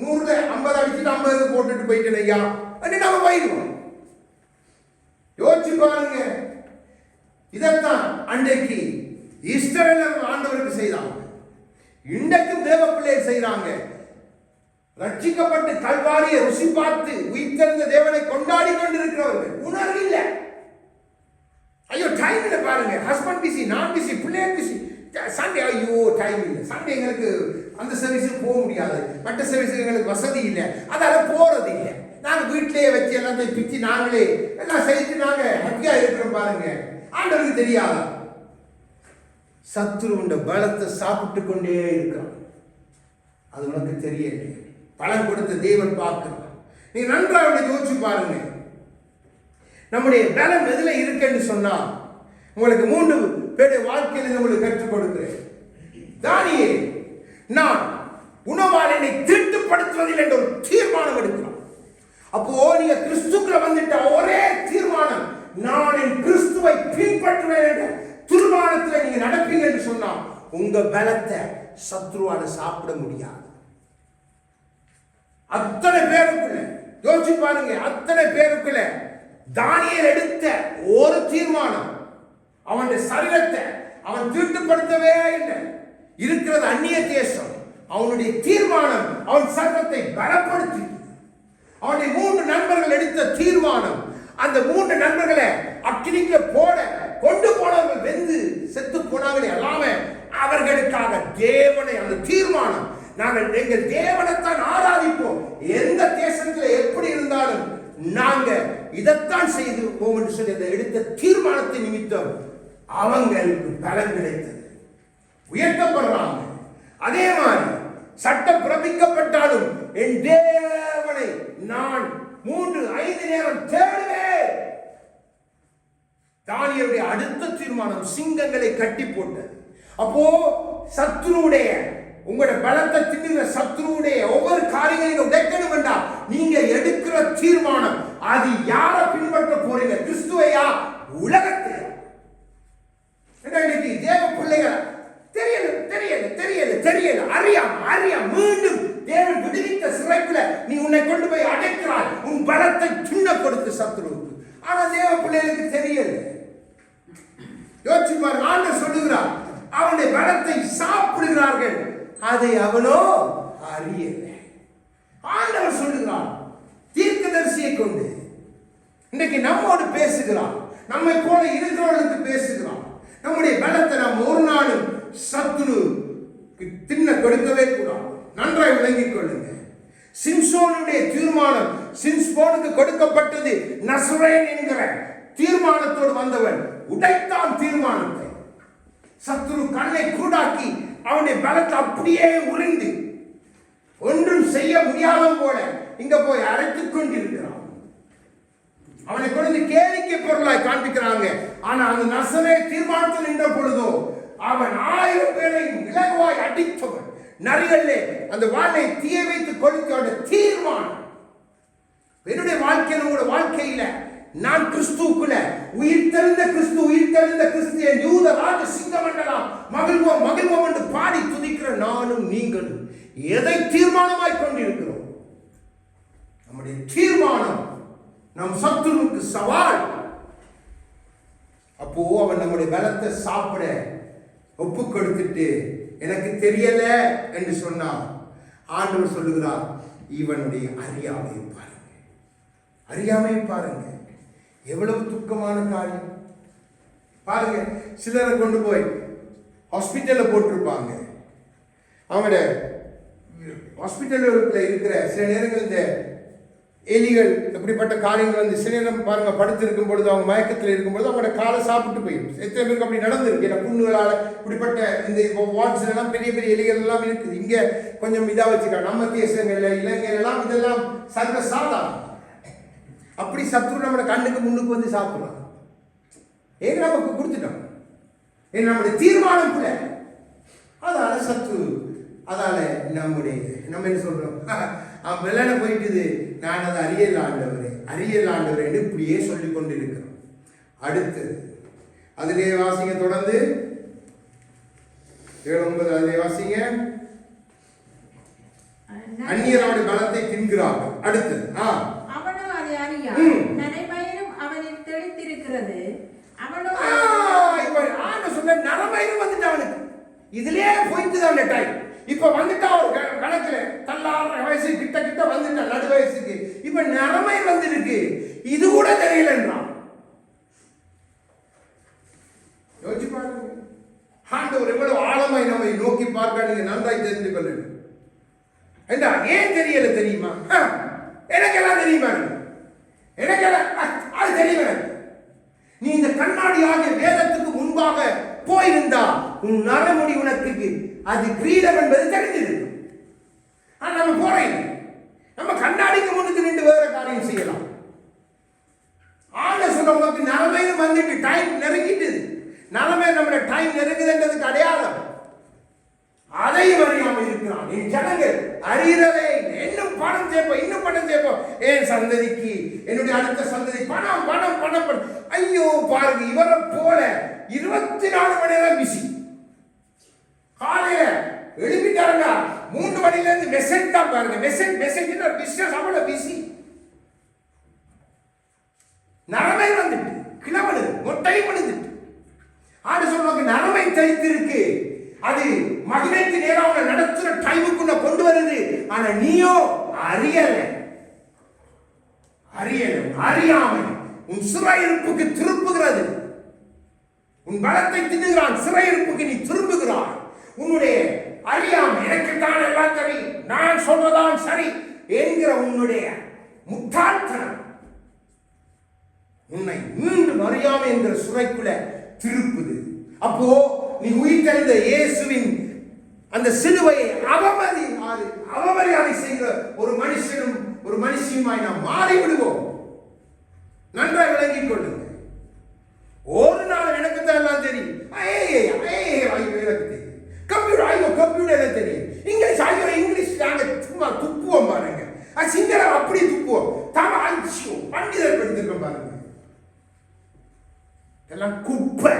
100 50 அடிச்சுட்டு 50 போட்டுட்டு போயிட்டேன் ஐயா அப்படின்னு நம்ம போயிடுவோம். யோசிச்சு பாருங்க. இதைத்தான் அன்றைக்கு இஸ்ரவேலர் ஆண்டவருக்கு செய்தாங்க, இன்றைக்கும் தேவ பிள்ளையை செய்யறாங்க. ரட்சிக்கப்பட்டு கல்வாரியை ருசி பார்த்து உயிர்த்தெழுந்த தேவனை கொண்டாடி கொண்டிருக்கிறவர்கள் உணர்வு இல்லை. ஐயோ டைம் இல்லை பாருங்க, ஹஸ்பண்ட் பிஸி, நான் பிஸி, பிள்ளைய பிஸி, சண்டே ஐயோ டைம் இல்லை, சண்டே எங்களுக்கு அந்த சர்வீஸுக்கு போக முடியாது, மற்ற சர்வீஸுக்கு எங்களுக்கு வசதி இல்லை, அதால போறது இல்லை. நாங்கள் வீட்டிலேயே வச்சு எல்லாத்தையும் பிச்சு நாங்களே எல்லாம் செய்து நாங்க ஹப்பியா இருக்கிறோம் பாருங்க. ஆண்டவருக்கு தெரியாதா? சத்துருண்ட பலத்தை சாப்பிட்டு கொண்டே இருக்கிறான், அது உனக்கு தெரியல. பலன் கொடுத்த தேவன் பார்க்கிறான். நீ நன்றாக யோசிச்சு பாருங்க. நம்முடைய பலம் எதுல இருக்குன்னு சொன்னா, உங்களுக்கு 3 பேருடைய வாழ்க்கையில் உங்களுக்கு கற்றுக் கொடுக்கிறேன். தானியேல், நான் உணவால் என்னை தீட்டுப்படுத்துவதில் என்ற ஒரு தீர்மானம் எடுக்கிறான். அப்போ நீங்க கிறிஸ்துக்குள்ள வந்துட்ட ஒரே தீர்மானம், நான் என் கிறிஸ்துவை பின்பற்றுவேன் என்ற தீர்மானத்தில் நீங்க நடப்பீங்க என்று சொன்னா உங்க பலத்தை சத்ருவால சாப்பிட முடியாது. அத்தனை பேருக்குள்ள யோசிச்சு பாருங்க, அத்தனை பேருக்குள்ள தானியேல் எடுத்த ஒரு தீர்மானம், அவனுடைய சரீரத்தை அவன் தீட்டுப்படுத்தவே இல்லை. இருக்கிறது அந்நிய தேசம். அவனுடைய தீர்மானம் அவன் சரீரத்தை பலப்படுத்தி, அவனுடைய 3 நண்பர்கள் எடுத்த தீர்மானம், அந்த 3 நண்பர்களை அக்கினிக்கு போட கொண்டு போனவர்கள் வெந்து செத்து போனாங்களே அல்லாம அவர்களுக்காக தேவனை, அந்த தீர்மானம், நாங்கள் எங்கள் தேவனைத்தான் ஆராதிப்போம், எந்த தேசத்தில் எப்படி இருந்தாலும் நாங்க இதைத்தான் செய்து போவோம் சொல்லி அந்த எடுத்த தீர்மானத்தை நிமித்தம் அவங்களுக்கு பலன் கிடைத்தது, உயர்த்தப்படுறாங்க. அதே மாதிரி சட்டம் பிறப்பிக்கப்பட்டாலும் என் தேவனை நான் 3-5 நேரம் தேடுவேன். தானியேலுடைய அடுத்த தீர்மானம் சிங்கங்களை கட்டி போட்டது. அப்போ சத்துருடைய உங்களோட பலத்தை தின்னுற சத்துருடைய ஒவ்வொரு காரியங்களையும் உடைக்கணும் என்றால் நீங்க எடுக்கிற தீர்மானம், அது யாரை பின்பற்ற போறீங்க? கிறிஸ்துவையா உலகத்தை? இன்னைக்கு தேவ பிள்ளைகள் தெரியல தெரியல தெரியல தெரியல அறியா மீண்டும் தேவன் விடுவித்த சிறைக்குள்ள நீ உன்னை கொண்டு போய் அடைக்கிறாய், உன் பலத்தை சின்ன கொடுத்து சத்துருவுக்கு. ஆனா தேவ பிள்ளைகளுக்கு தெரியல. யோசிச்சு பாருங்க, ஆண்டவர் சொல்லுகிறார் அவனுடைய பலத்தை சாப்பிடுகிறார்கள், அதை அவனோ அறியல. ஆண்டவர் சொல்லுகிறார் தீர்க்கதரிசியை கொண்டு இன்றைக்கு நம்மோடு பேசுகிறார், நம்மை போல இருக்கிறவர்களுக்கு பேசுகிறார். நம்முடைய பலத்தை நாம் ஒரு நாளும் சத்துரு தின்ன கொடுக்கவே கூடாது. நன்றாய் விளங்கிக் கொள்ளுங்க. சிம்சோனுடைய தீர்மானம், சிம்சோனுக்கு கொடுக்கப்பட்டது நசரேயன் என்கிற தீர்மானத்தோடு வந்தவன் உடைத்தான் தீர்மானத்தை. சத்துரு கண்ணை கூடாக்கி அவனுடைய பலத்தை அப்படியே உறிந்து ஒன்றும் செய்ய முடியாத போல இங்க போய் அரைத்துக் கொண்டிருக்கிறான். அவனை கொண்டு கேளிக்கை பொருளாய் காண்பிக்கிறாங்க. ஆனா அந்த நசரே தீர்மானத்தில் நின்ற பொழுதோ அவன் 1000 பேரை இலகுவாய் அடித்தவன். நரிகளே அந்த வாளை தீய வைத்து கொளுத்த தீர்மானம். என்னுடைய வாழ்க்கையில், உங்களோட வாழ்க்கையில நான் கிறிஸ்துவுக்குள்ள உயிர்த்த உயிர்த்தெழுந்த கிறிஸ்து என் யூத ராஜ சிங்கமண்டலாம் மகிழ்வோம் மகிழ்வோம் என்று பாடி துதிக்கிற நானும் நீங்களும் எதை தீர்மானமாய் கொண்டிருக்கிறோம்? நம்முடைய தீர்மானம் நம் சத்துருவுக்கு சவால். அப்போ அவன் நம்முடைய பலத்தை சாப்பிட ஒப்பு கொடுத்துட்டு எனக்கு தெரியல என்று சொன்னான். ஆண்டவர் சொல்லுகிறார், இவனுடைய அறியாமையை பாருங்க, அறியாமையை பாருங்க. எவ்வளவு துக்கமான காரியம் பாருங்க. சிலரை கொண்டு போய் ஹாஸ்பிட்டல்ல போட்டிருப்பாங்க. அவங்களோட ஹாஸ்பிட்டல்ல இருக்கிற சில நேரங்கள் இந்த எலிகள் இப்படிப்பட்ட காரியங்கள் வந்து சில நேரம் பாருங்க படுத்து இருக்கும் பொழுது அவங்க மயக்கத்தில் இருக்கும்பொழுது அவங்களோட காலை சாப்பிட்டு போயிடும். எத்தனை பேருக்கு அப்படி நடந்திருக்கு? ஏன்னா புண்ணுகளால் இப்படிப்பட்ட இந்த வாட்ஸ்ல எல்லாம் பெரிய பெரிய எலிகள் எல்லாம் இருக்குது. இங்க கொஞ்சம் இதா வச்சுக்கலாம். நம்ம தேசங்கள்ல இலங்கையில எல்லாம் இதெல்லாம் சர்வ சாதாரணம். அப்படி சத்ரு நம்மளோட கண்ணுக்கு முன்னுக்கு வந்து சாப்பிடலாம். ஏங்க நமக்கு கொடுத்துட்டோம். ஏன்னா நம்முடைய தீர்மானம் கூட அதால சத்ரு, அதால நம்ம என்ன சொல்றோம், வெள்ளன போயிட்டுது, நான் அதை அறியல் ஆண்டவரே என்று இப்படியே சொல்லிக் கொண்டு இருக்கிறோம். அடுத்து அதிலே வாசிங்க, தொடர்ந்து 7-9 அதிலே வாசிங்க. அந்நியர் அவனுடைய பலத்தை தின்கிறார்கள். அடுத்து அவனோ அதை அறியா, நரைமயிரும் அவனில் தெளித்திருக்கிறது. அவனோ சொல்ல நரமயிரும் வந்துட்டு அவனுக்கு இதுலயே போயிட்டு தான் டைம். இப்ப வந்துட்டா ஒரு கணக்குல தள்ளாற வயசு கிட்ட வந்துட்டா நடு வயசுக்கு. இப்ப நரமை வந்துருக்கு, இது கூட தெரியலன்றான். யோசிச்சு பாருங்க, ஆண்டவர் எவ்வளவு ஆழமாய் நம்மை நோக்கி பார்க்க நீங்க நன்றாய் தெரிந்து கொள்ளுங்க. ஏண்டா ஏன் தெரியல தெரியுமா? எனக்கெல்லாம் தெரியுமா? எனக்கெல்லாம் அது தெரியுமா? நீ இந்த கண்ணாடி ஆகிய வேதத்துக்கு முன்பாக போயிருந்தா உன் நரமுடி உனக்கு அது கிரீடம் என்பது தெரிஞ்சிருக்கும். ஆனா நம்ம போறேன், நம்ம கண்ணாடிக்கு முன்னுக்கு நின்று வேற காரியம் செய்யலாம். ஆண்ட சொல்ல உனக்கு நரமையில வந்துட்டு டைம் நெருங்கிட்டு, நரமை நம்மளோட டைம் நெருங்குதுன்றதுக்கு அடையாளம். அதையும் அறியாம இருக்கிறான். என் ஜனங்கள் அறியறதே இன்னும் பணம் சேர்ப்போம் என் சந்ததிக்கு, என்னுடைய அடுத்த சந்ததி பணம் பணம் பணம் பணம். ஐயோ பாருங்க, இவரை போல 24 மணி நேரம் பிஸி. காலையில எழுப்பிட்டாருங்க 3 மணில இருந்து மெசேஜ் தான் பாருங்க. மெசேஜ் பிசினஸ் அவ்வளவு பிஸி. நரமை வந்துட்டு கிழவனு மொட்டை பண்ணுது. ஆண்டு சொல்லுவாங்க நரமை தெளித்திருக்கு, அது மகிழ்ச்சி நேரம் நடத்துற டைமுக்குள்ள கொண்டு வருது. ஆனா நீயோ அறியாமை உன் சிறையிருப்புக்கு திருப்புகிறது. உன் பலத்தை தின்னுகிறான், சிறையிருப்புக்கு நீ திரும்புகிறான். உன்னுடைய அறியாமை, எனக்கு தான் எல்லாம் சரி, நான் சொல்றதான் சரி என்கிற உன்னுடைய முட்டாள்தனம் உன்னை மீண்டும் அறியாமை என்கிற சுரைக்குள்ள திருப்புது. அப்போ நீ உயிர்த்தெழுந்த இயேசுவின் அந்த சிலுவையை அவமரியாதை செய்கிற ஒரு மனுஷனும் ஒரு மனுஷியுமாய் நாம் மாறிவிடுவோம். நன்றாக விளங்கிக் கொள்ளுங்க. ஒரு நாள் எனக்கு தான் எல்லாம் தெரியும், எனக்கு தெரியும். கம்ப்யூட்டர் எனக்கு தெரியும். இங்கிலீஷ் நாங்க சும்மா துப்புவோம் பாருங்க. சிங்களம் அப்படி துப்புவோம். தமிழ் பண்டிதர் படித்திருக்கோம் பாருங்க. எல்லாம் குப்பை.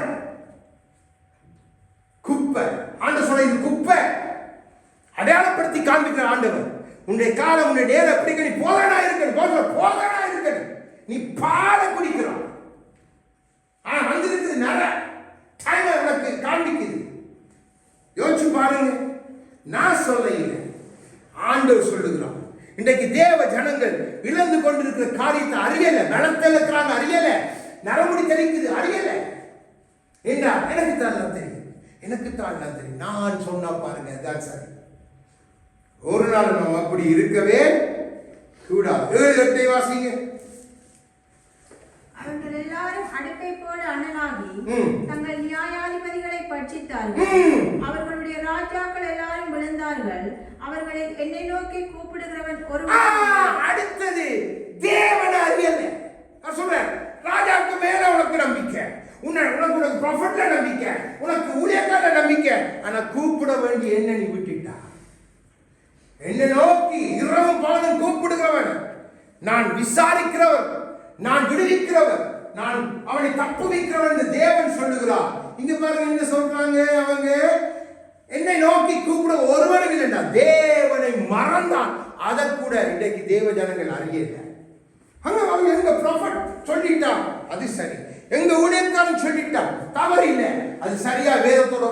ஆண்டு சொல்ல இது குப்பை. அடையாளப்படுத்தி காண்பிக்கிற ஆண்டவர் உன்னுடைய காலம் உன்னுடைய நேரம் எப்படி நீ போதனா இருக்கணும். நீ பாலை குடிக்கிறான். ஆனா வந்திருக்குது நர டைம் உனக்கு காண்பிக்குது. யோசிச்சு பாருங்க. நான் சொல்ல இல்லை, ஆண்டவர் சொல்லுகிறான். இன்றைக்கு தேவ ஜனங்கள் இழந்து கொண்டிருக்கிற காரியத்தை அறியல. பலத்தில் இருக்கிறாங்க, அறியல. நரமுடி தெளிக்குது, அறியல. என்றா எனக்கு தான் தெரியும், நான் சொன்னா பாருங்க, தான் சரி. ஒரு நாள் நம்ம அப்படி இருக்கவே கூடாது. 7-8 வாசிங்க. அவர்கள் எல்லாரும் அடுப்பை போல அனலாகி தங்கள் நியாயாதிபதிகளை பட்சித்தார்கள். அவர்களுடைய ராஜாக்கள் எல்லாரும் விழுந்தார்கள். அவர்களை என்னை நோக்கி கூப்பிடுகிறவன் ஒரு. அடுத்தது தேவன அறியல. நான் சொல்றேன், ராஜாவுக்கு மேல உனக்கு நம்பிக்கை, உனக்கு ப்ராஃபிட்ல நம்பிக்கை, உனக்கு ஊழியக்கார நம்பிக்கை. ஆனா கூப்பிட வேண்டிய என்ன நீ விட்டுட்டா. என்ன நோக்கி இரவும் பகலும் கூப்பிடுகிறவன், நான் விசாரிக்கிறவர், நான் விடுவிக்கிறவர், நான் அவனை தப்புவிக்கிறவன் என்று தேவன் சொல்லுகிறார். இங்க பாருங்க என்ன சொல்றாங்க, அவங்க என்னை நோக்கி கூப்பிட ஒருவனும் இல்லைண்டா, தேவனை மறந்தான். அதை கூட இன்றைக்கு தேவ ஜனங்கள் அறியல. அவங்க எங்க ப்ராஃபட் சொல்லிட்டான், அது சரி. எங்க ஊழியக்காரன் சொல்லிட்டான், தவறு இல்லை. அது சரியா வேதத்தோட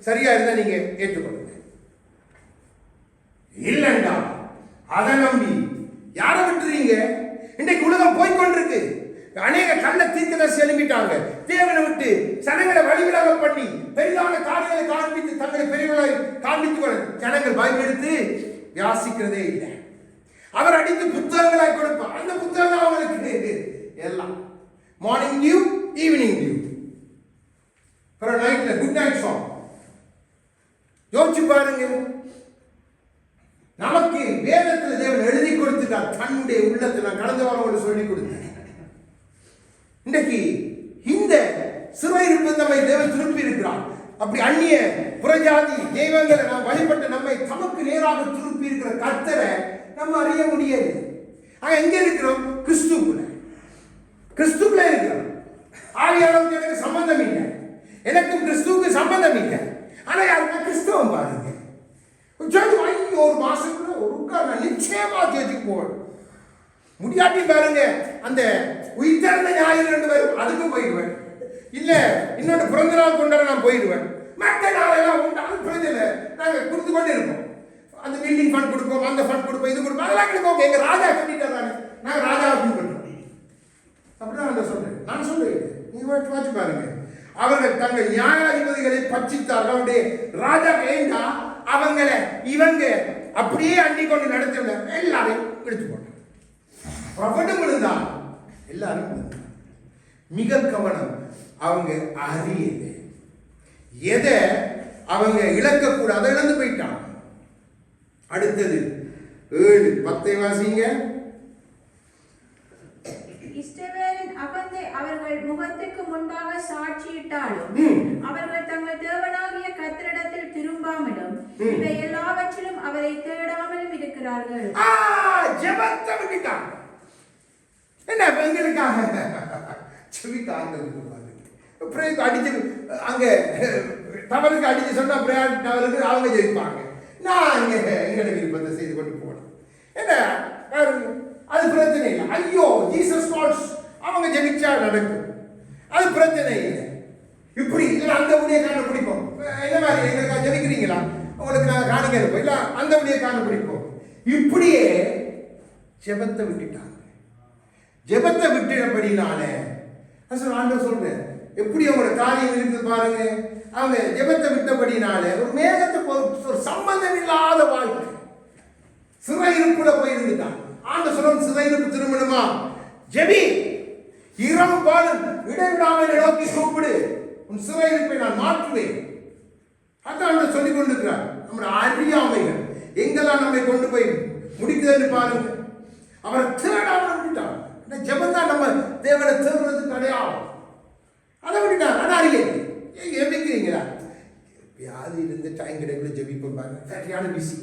சரியா இருந்தா நீங்க ஏற்றுக்கொள்ளுங்க. இல்லண்டா அதை நம்பி யாரை விட்டுறீங்க? இன்றைக்கு உலகம் போய்கொண்டிருக்கு. அநேக கள்ள தீர்க்கதரிசி எழுப்பிட்டாங்க. தேவனை விட்டு ஜனங்களை வழிவிலாக பண்ணி பெரிதான காரியங்களை காண்பித்து தங்களை பெரியவர்களை காண்பித்து ஜனங்கள் பைபிள் எடுத்து வாசிக்கிறதே இல்லை. அவர் அடித்து புத்தகங்களாய் கொடுப்பார். அந்த புத்தகம் அவங்களுக்கு எல்லாம் மார்னிங் நியூ, ஈவினிங் நியூ, நைட்ல குட் நைட் சாங். யோசிச்சு பாருங்க, நமக்கு வேதத்தில் தேவன் எழுதி கொடுத்துட்டார். தன்னுடைய உள்ளத்தை நான் கடந்த வாரம் சொல்லி கொடுத்தேன். இன்றைக்கு இந்த சிறையிருப்பு நம்மை தேவன் திருப்பி இருக்கிறார். அப்படி அந்நிய புறஜாதி தெய்வங்களை நாம் வழிபட்டு நம்மை தமக்கு நேராக திருப்பி இருக்கிற கர்த்தரை நம்ம அறிய முடியாது. ஆக எங்க இருக்கிறோம்? கிறிஸ்துக்குள்ள இருக்கிறோம். ஆவியானவருக்கு எனக்கு சம்பந்தம் இல்லை, எனக்கும் கிறிஸ்துவுக்கு சம்பந்தம் இல்லை. ஆனா யாருன்னா கிறிஸ்துவம் பாருங்க, ஒரு மாசத்துல ஒரு நிச்சயமா சேர்த்துக்கு போகணும். முடியாட்டி பாருங்க, அந்த உயிர்த்தெழுந்த ஞாயிறு 2 பேரும் அதுக்கும் போயிடுவேன். இல்ல இன்னொரு பிறந்த நாள் கொண்டாட நான் போயிடுவேன். மற்ற நாளெல்லாம் உண்டாலும் பிரச்சனை நாங்க கொடுத்து கொண்டு இருப்போம். அந்த பில்டிங் ஃபண்ட் கொடுப்போம், அந்த ஃபண்ட் கொடுப்போம், இது கொடுப்போம், அதெல்லாம் கொடுப்போம். எங்க ராஜா சொல்லிட்டாரு, நாங்க ராஜாவை பின்பற்றோம். அப்படிதான் நான் சொல்றேன். நான் சொல்றேன், நீங்க வாட்சி பாருங்க. அவர்கள் தங்கள் நியாயாதிபதிகளை பட்சித்தார்கள். அவருடைய ராஜா வேண்டா அவங்களை இவங்க அப்படியே அண்டி கொண்டு நடத்த எல்லாரையும் எடுத்து போட்டாங்க. பிரபட்டம் விழுந்தா எல்லாரும் மிக கவனம். அவங்க அறியல எதை அவங்க இழக்கக்கூடாது, அதை இழந்து போயிட்டாங்க. அடுத்தது 7:10 வாசிங்க. இஸ்ரவேலின் அகந்தை அவர்கள் முகத்துக்கு முன்பாக சாட்சியிட்டாலும் அவர்கள் தங்கள் தேவனாகிய கர்த்தரிடத்தில் திரும்பாமலும் இவை எல்லாவற்றிலும் அவரை தேடாமலும் இருக்கிறார்கள். ஜெபத்தை விட்டுட்டாங்க. என்ன எங்களுக்காக செவிக்காங்க அடிச்சு அங்க டவருக்கு அடிச்சு சொன்னா டவருக்கு அவங்க ஜெயிப்பாங்க. நான் இங்க எங்களுக்கு விருப்பத்தை செய்து கொண்டு போகணும். என்ன அது பிரச்சனை இல்லை. ஐயோ ஜீசஸ் கால்ஸ் அவங்க ஜெபிச்சா நடக்கும், அது பிரச்சனை இல்லை. இப்படி இல்லை அந்த ஊழியக்காரனை பிடிப்போம். என்ன மாதிரி எங்களுக்கு ஜெபிக்கிறீங்களா, உங்களுக்கு நாங்கள் காணிக்க இருப்போம், இல்லை அந்த ஊழியக்காரனை பிடிப்போம். இப்படியே ஜெபத்தை விட்டுட்டாங்க. ஜெபத்தை விட்டுடபடினால ஆண்டவர் சொல்றேன், எப்படி அவங்களோட காரியம் இருக்குது பாருங்க. அவங்க ஜெபத்தை விட்டபடினால ஒரு மேகத்தை ஒரு சம்பந்தம் இல்லாத வாழ்க்கை, சிறையிருப்புல போயிருந்துட்டான். ஆண்டவர் சொல்லும் சிறையிருப்பு திருமணமா, ஜெபி, இரவு பாலும் இடைவிடாமல் நோக்கி கூப்பிடு, உன் சிறையிருப்பை நான் மாற்றுவேன். அதான் ஆண்டவர் சொல்லிக் கொண்டிருக்கிறார். நம்முடைய அறியாமைகள் எங்கெல்லாம் நம்மை கொண்டு போய் முடிக்குதுன்னு பாருங்க. அவரை தேடாமல் விட்டுட்டான். ஜெபம் தான் நம்ம தேவனை தேடுறதுக்கு அடையாளம். அதை விட்டுட்டாங்க. ஆனால் அறியலை. ஜெபிக்கிறீங்களா? வியாதி இருந்து டைம் கிடைக்கல ஜெபிப்போம் பாருங்க. சரியான பிஸி,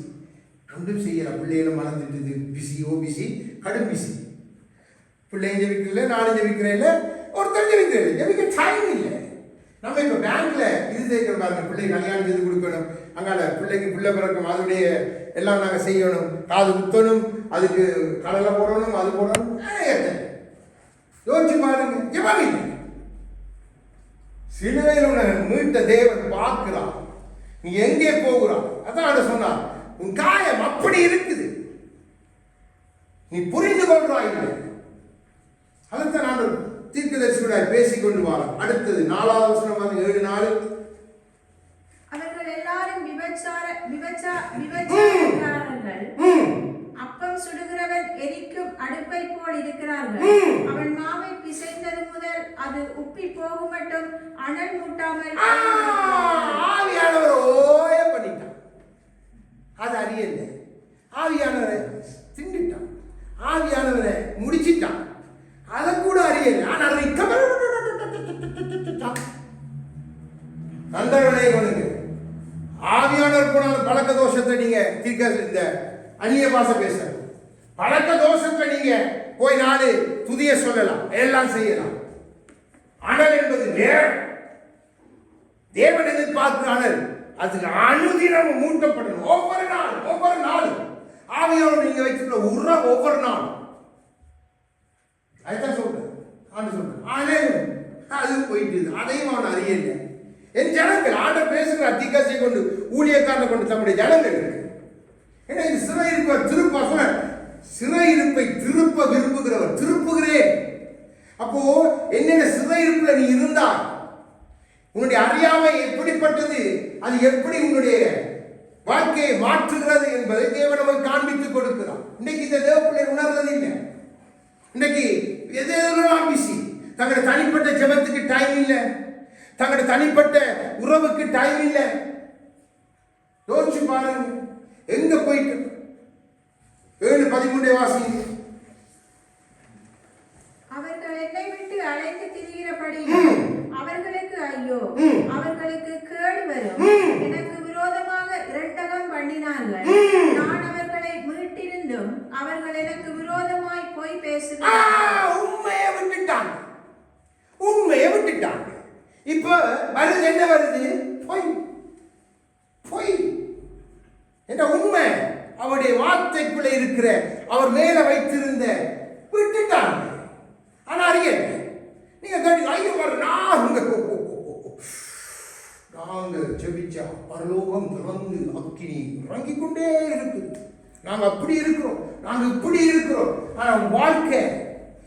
ஒன்றும் செய்யலாம். பிள்ளைகளும் மறந்துட்டு பிஸி கடும் பிஸி. பிள்ளைங்க ஜெபிக்கல, நானும் ஜெபிக்கிறேன் இல்லை, ஒருத்தர் ஜெபிக்கிறேன், ஜெபிக்க டைம் இல்லை. நம்ம இப்போ பேங்க்ல இது சேர்க்கிற பாருங்க, பிள்ளை கல்யாணம் செய்து கொடுக்கணும், அங்கால பிள்ளைக்கு பிள்ளை பிறக்கும், அதனுடைய எல்லாம் நாங்கள் செய்யணும், காது குத்தணும், அதுக்கு கடலை போடணும், அது போடணும். யோசிச்சு பாருங்க, ஜெபம் இல்லை. சிலுவையில் உன்னை மீட்ட தேவன் பார்க்கிறான், நீ எங்கே போகிறான். அதான் சொன்னார், உன் காயம் அப்படி இருக்குது, நீ புரிந்து கொள்றாய் இல்லை. அதைத்தான் நான் தீர்க்கதரிசியுடன் பேசிக் கொண்டு வர. அடுத்தது 4வது வசனம் 7:4. அவர்கள் எல்லாரும் விபச்சாரக்காரர்கள், அப்பம் சுடுகிறவன் எரிக்கும் அடுப்பை போல் இருக்கிறார்கள். அவன் மாவை பிசைந்தது முதல் அது உப்பி போகும் மட்டும் அனல் மூட்டாமல் ஆவியானவர் ஓய பண்ணிட்டான். அது அறியல. ஆவியானவரை திண்டிட்டான், ஆவியானவரை முடிச்சிட்டான். அதை கூட அறியல. ஆனால் நண்பர்களே, ஆவியானவர் போனாலும் பழக்க தோஷத்தை நீங்க தீர்க்க, இந்த அந்நிய பாஷை பேச பழக்க தோஷத்தை நீங்க போய் 4 துதிய சொல்லலாம், எல்லாம் செய்யலாம். அனல் என்பது வேற. தேவன் எதிர்பார்க்கிற அனல் அதுக்கு அனுதினம் மூட்டப்படணும். ஒவ்வொரு நாளும் ஆவியோடு நீங்க வைத்துள்ள உறவு ஒவ்வொரு நாளும். அதுதான் சொல்றேன். அனல் அது போயிட்டு அதையும் அவன் அறியல. என் ஜனங்கள் ஆண்டவர் பேசுகிற அதிகாசியை கொண்டு ஊழியக்காரனை கொண்டு தம்முடைய ஜனங்கள் ஏன்னா இது சிறையிருப்பை திருப்ப விரும்புகிறவர். திருப்புகிறேன். அப்போ என்னென்ன சிறையிருப்புல நீ இருந்தால் உன்னுடைய அறியாமை எப்படிப்பட்டது, அது எப்படி உன்னுடைய வாழ்க்கையை மாற்றுகிறது என்பதை தேவன் நமக்கு காண்பித்துக் கொடுக்கிறார். இன்னைக்கு இந்த தேவ பிள்ளைகள் உணர்றது இல்லை. இன்னைக்கு எதெல்லாம் பிஸி. தங்களுடைய தனிப்பட்ட ஜெபத்துக்கு டைம் இல்லை, தங்களுடைய தனிப்பட்ட உறவுக்கு டைம் இல்லை. யோசிச்சு பாருங்க எங்க போயிட்டு. 7:13 வாசிங்க. அவர்கள் என்னை விட்டு அழைத்து திரிகிறபடி அவர்களுக்கு ஐயோ, அவர்களுக்கு கேடு வரும். எனக்கு விரோதமாக இரட்டகம் பண்ணினார்கள். நான் அவர்களை மீட்டிருந்தும் அவர்கள் எனக்கு விரோதமாய் போய் பேசுகிறார்கள். உண்மையை விட்டுட்டாங்க. இப்ப வருது என்ன வருது? பொய் என்ற உண்மை அவருடைய வார்த்தைக்குள்ள இருக்கிற அவர் மேல வைத்திருந்த விட்டுட்டாங்க. ஆனா அறிய நீங்க கேட்டு ஐயோ நாங்க ஜெபிச்சா பரலோகம் திறந்து அக்கினி இறங்கிக் கொண்டே இருக்கு. நாங்க அப்படி இருக்கிறோம், நாங்க இப்படி இருக்கிறோம். ஆனா வாழ்க்கை